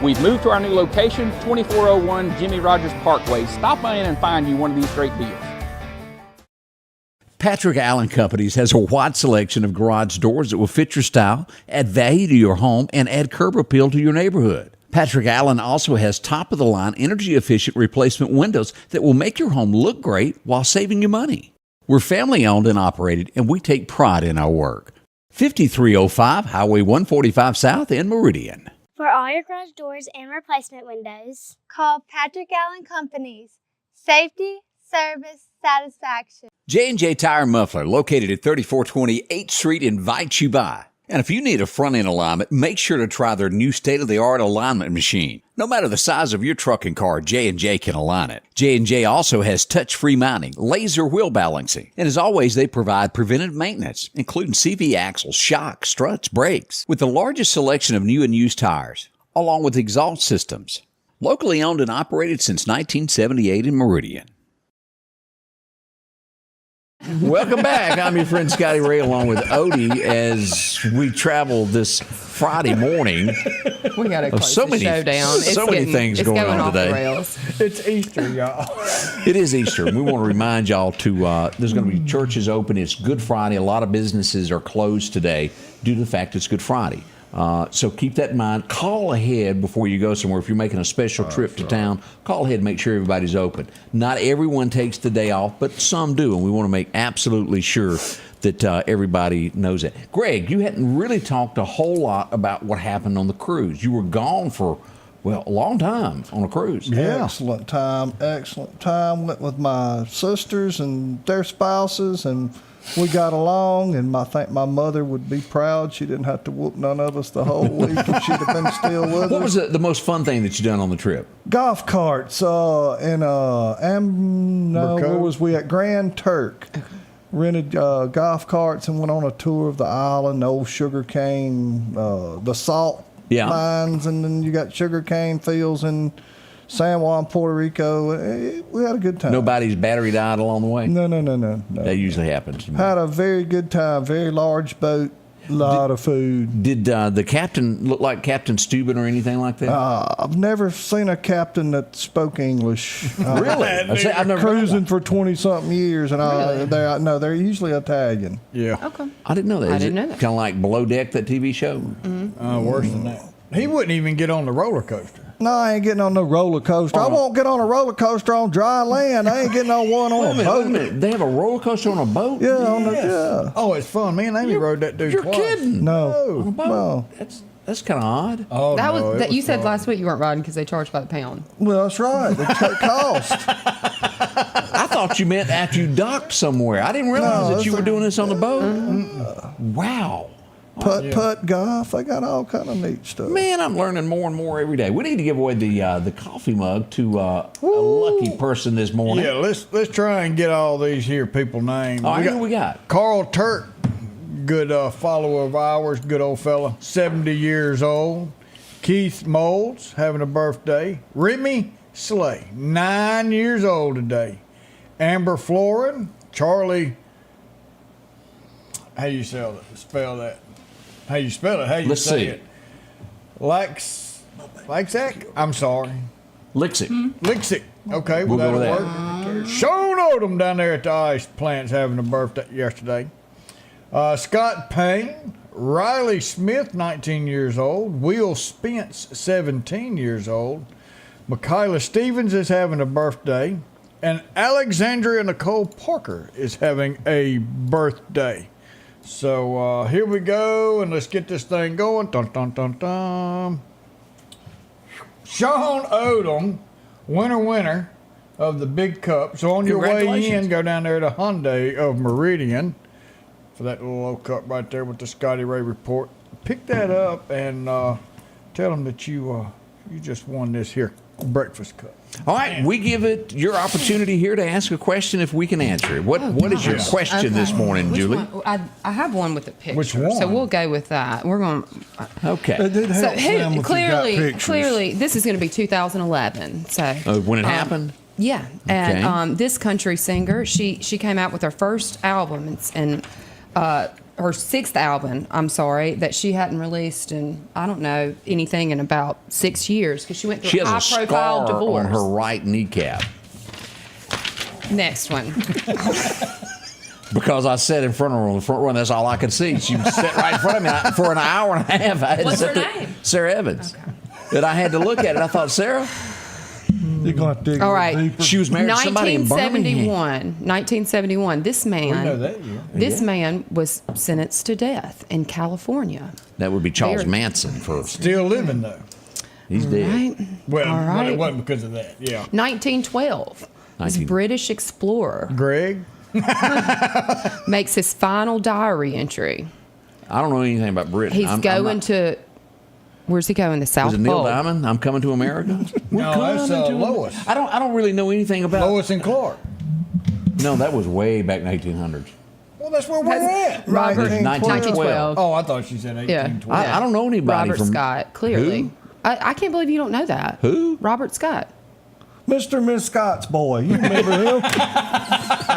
We've moved to our new location, 2401 Jimmy Rogers Parkway. Stop by in and find you one of these great deals. Patrick Allen Companies has a wide selection of garage doors that will fit your style, add value to your home, and add curb appeal to your neighborhood. Patrick Allen also has top-of-the-line, energy-efficient replacement windows that will make your home look great while saving you money. We're family-owned and operated, and we take pride in our work. 5305 Highway 145 South in Meridian. For all your garage doors and replacement windows, call Patrick Allen Companies. Safety, service, satisfaction. J&J Tire Muffler, located at 3420 8th Street, invites you by. And if you need a front-end alignment, make sure to try their new state-of-the-art alignment machine. No matter the size of your truck and car, J&J can align it. J&J also has touch-free mounting, laser wheel balancing, and as always, they provide preventive maintenance, including CV axles, shocks, struts, brakes, with the largest selection of new and used tires, along with exhaust systems. Locally owned and operated since 1978 in Meridian. Welcome back. I'm your friend Scotty Ray, along with Odie, as we travel this Friday morning. We got to close the show down. So many things going on today. It's Easter, y'all. It is Easter. We want to remind y'all there's going to be churches open. It's Good Friday. A lot of businesses are closed today due to the fact it's Good Friday. So keep that in mind. Call ahead before you go somewhere. If you're making a special trip to town, call ahead and make sure everybody's open. Not everyone takes the day off, but some do, and we want to make absolutely sure that everybody knows that. Greg, you hadn't really talked a whole lot about what happened on the cruise. You were gone for, a long time on a cruise. Yeah. Excellent time. Went with my sisters and their spouses, and we got along, and I think my mother would be proud. She didn't have to whoop none of us the whole week, and she'd have been still with us. What was the most fun thing that you done on the trip? Golf carts where was we at? Grand Turk. Rented golf carts and went on a tour of the island, the old sugar cane, the salt mines, and then you got sugar cane fields in San Juan, Puerto Rico. We had a good time. Nobody's battery died along the way? No. That usually happens. Had a very good time. Very large boat. A lot of food. Did the captain look like Captain Steuben or anything like that? I've never seen a captain that spoke English. Really? I've never cruising for 20-something years, and Really? they're usually Italian. Yeah. Okay. I didn't know that. I didn't know that. Kind of like Below Deck, that TV show? Mm-hmm. Worse than that. He wouldn't even get on the roller coaster. No, I ain't getting on no roller coaster. I won't get on a roller coaster on dry land. I ain't getting on one on a boat. Wait a minute. They have a roller coaster on a boat? Yeah, on the. Oh, it's fun. Me and Amy rode that dude You're twice. kidding. No. On a boat? No. That's kind of odd. Oh, That no, was it that you said fun. last week you weren't riding because they charged by the pound. Well, that's right. They take cost. I thought you meant after you docked somewhere. I didn't realize No, that you that's were doing this on the boat. Wow. Putt golf. They got all kind of neat stuff. Man, I'm learning more and more every day. We need to give away the coffee mug to a lucky person this morning. Yeah, let's try and get all these here people named. All right, who we got? Carl Turk, good follower of ours, good old fella, 70 years old. Keith Molds having a birthday. Remy Slay, 9 years old today. Amber Florin, Charlie. How you spell that? How you spell it? How you Let's say see. it? Laxack? I'm sorry. Lixick. Lixick. Okay, We'll go that'll with work. Sean Odom down there at the ice plant's having a birthday yesterday. Scott Payne, Riley Smith, 19 years old. Will Spence, 17 years old. Michaela Stevens is having a birthday. And Alexandria Nicole Parker is having a birthday. So here we go, and let's get this thing going. Dun, dun, dun, dun. Sean Odom, winner of the Big Cup. So on your way in, go down there to Hyundai of Meridian for that little old cup right there with the Scotty Ray Report. Pick that up and tell them that you just won this here breakfast cup. All right, we give it your opportunity here to ask a question if we can answer it. What is your question this morning, Julie? I have one with a picture. Which one? So we'll go with that. We're going. Okay. It did help them if they got pictures. Clearly, this is going to be 2011. So When it happened? yeah, and Okay. this country singer, she came out with her first album and her sixth album, I'm sorry, that she hadn't released in, I don't know, anything in about 6 years because she went She through a has a high-profile scar divorce. on her right kneecap. Next one. Because I sat in front of her on the front row, and that's all I could see. She sat right in front of me for an hour and a half. I had What's to her sit there- name? Sarah Evans. Okay. And I had to look at it. I thought, Sarah, You're going to dig All a right. little deeper. she was married to somebody in Birmingham. 1971. This man. We know that year. This man was sentenced to death in California. That would be Charles Very- Manson first. Still living, though. He's dead. Right. Well, All but right. it wasn't because of that. Yeah. 1912. This 19 British explorer Greg? makes his final diary entry. I don't know anything about Britain. He's going to. Where's he going? The South Was it Neil Pole. Diamond? I'm coming to America. No, that's Lois. I don't really know anything about. Lois and Clark. No, that was way back in 1800s. Well, that's where we're at. Robert 1912. Oh, I thought she said 1812. I don't know anybody Robert from Scott. Clearly, Who? I can't believe you don't know that. Who? Robert Scott. Mr. and Miss Scott's boy. You remember him? All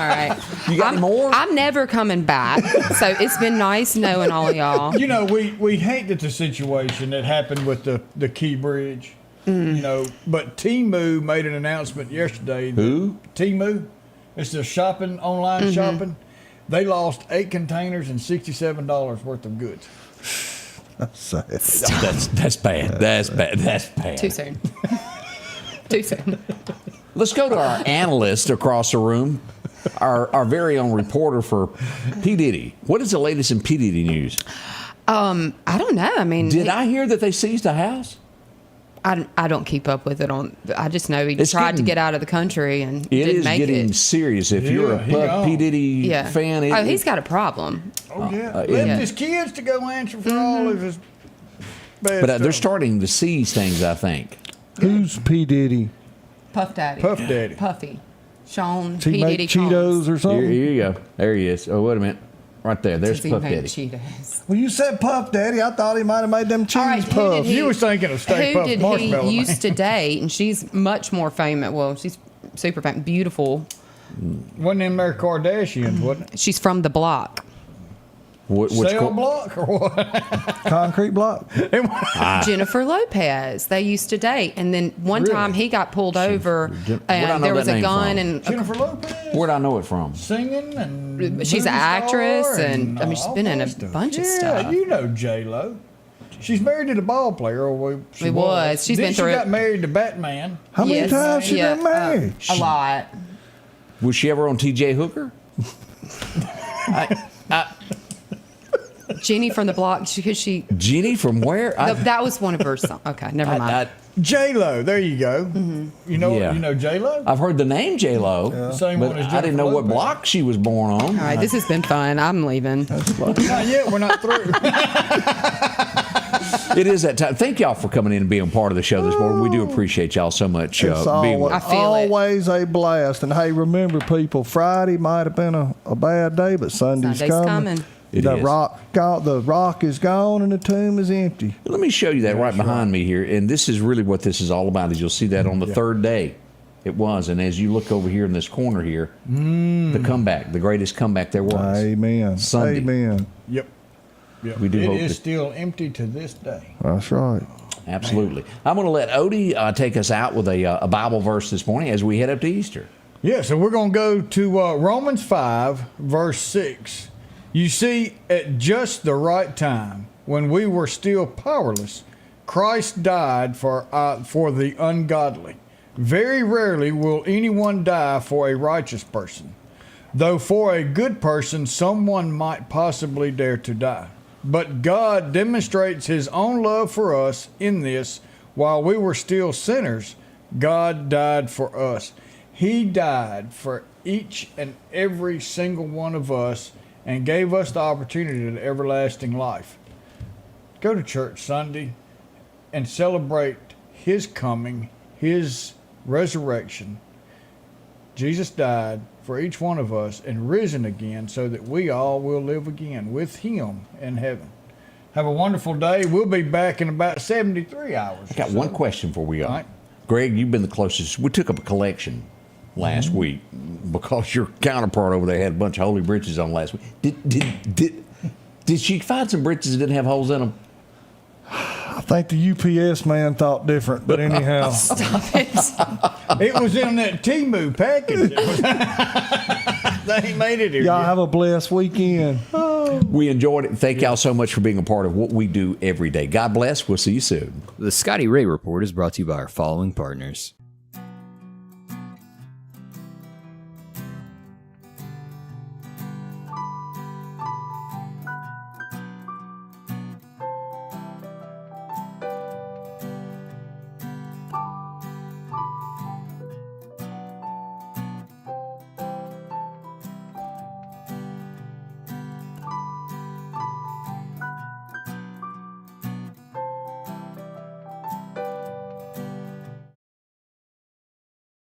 right. You got any more? I'm never coming back. So it's been nice knowing all of y'all. You know, we hate that the situation that happened with the Key Bridge. You know, but Temu made an announcement yesterday. Who? Temu. It's the shopping, online shopping. They lost 8 containers and $67 worth of goods. That's sad. That's bad. That's bad. That's bad. Too soon. Too soon. Let's go to our analyst across the room, our very own reporter for P. Diddy. What is the latest in P. Diddy news? I don't know. I mean, Did I hear that they seized a house? I don't keep up with it on. I just know he It's tried getting- to get out of the country and It didn't is make getting it. serious. If you're he a gone. P. Diddy Yeah. fan, Oh, he's got a problem. Oh, yeah. yeah. Left his kids to go answer for all of his bad but they're stuff. starting to seize things, I think. Who's P. Diddy? Puff Daddy. Puff Daddy. Puffy. Sean Does he P. make Diddy Cheetos or Here something? you go. There he is. Oh, wait a minute. Right there. There's Does he Puff make Daddy. Cheetos? Well, you said Puff Daddy. I thought he might have made them cheese All right, who did puffs. he- You was thinking of Stay Who Puft did Marshmallow he Man. used to date? And she's much more famous. Well, she's super famous, beautiful. Wasn't in there Kardashians, wasn't it? She's from the block. Which Cell block or what? Concrete block. Jennifer Lopez. They used to date, and then one Really? time he got pulled over, Where'd I know and there was that a name gun, from? and Jennifer Lopez Where'd I know it from? singing and She's an movie actress, star and I mean, she's all been in that a stuff. bunch of yeah, stuff. you know J-Lo. She's married to the ball player. Or she She was. She's Then been through She it. got married to Batman. How many Yes, times she yeah, been married? a lot. Was she ever on T.J. Hooker? Jenny from the block, because she. Jenny from where? That was one of her songs. Okay, never mind. J-Lo, there you go. You know, Yeah. you know J-Lo? I've heard the name J-Lo, Same but one as I didn't know Jennifer what Lopez. block she was born on. All right, this has been fun. I'm leaving. Not yet. We're not through. It is that time. Thank y'all for coming in and being part of the show this morning. We do appreciate y'all so much. It's being with I us. feel it. always a blast. And hey, remember, people, Friday might have been a bad day, but Sunday's coming. It the is. rock is gone and the tomb is empty. Let me show you that right behind me here. And this is really what this is all about. Is you'll see that on the third day. It was. And as you look over here in this corner here, the comeback, the greatest comeback there was. Amen. Sunday. Amen. Yep. Yep. We do It hope is that- still empty to this day. That's right. Absolutely. I'm going to let Odie take us out with a Bible verse this morning as we head up to Easter. Yeah, so we're going to go to Romans 5, verse 6. You see, at just the right time, when we were still powerless, Christ died for the ungodly. Very rarely will anyone die for a righteous person, though for a good person someone might possibly dare to die. But God demonstrates his own love for us in this: while we were still sinners, God died for us. He died for each and every single one of us and gave us the opportunity of everlasting life. Go to church Sunday and celebrate his coming, his resurrection. Jesus died for each one of us and risen again so that we all will live again with him in heaven. Have a wonderful day. We'll be back in about 73 hours. I got one question before we go. All right. Greg, you've been the closest. We took up a collection last week because your counterpart over there had a bunch of holy britches on last week. Did she find some britches that didn't have holes in them? I think the UPS man thought different, but anyhow. Stop it. It was in that Temu package. They made it here. Y'all have a blessed weekend. We enjoyed it. Thank y'all so much for being a part of what we do every day. God bless. We'll see you soon. The Scotty Ray Report is brought to you by our following partners.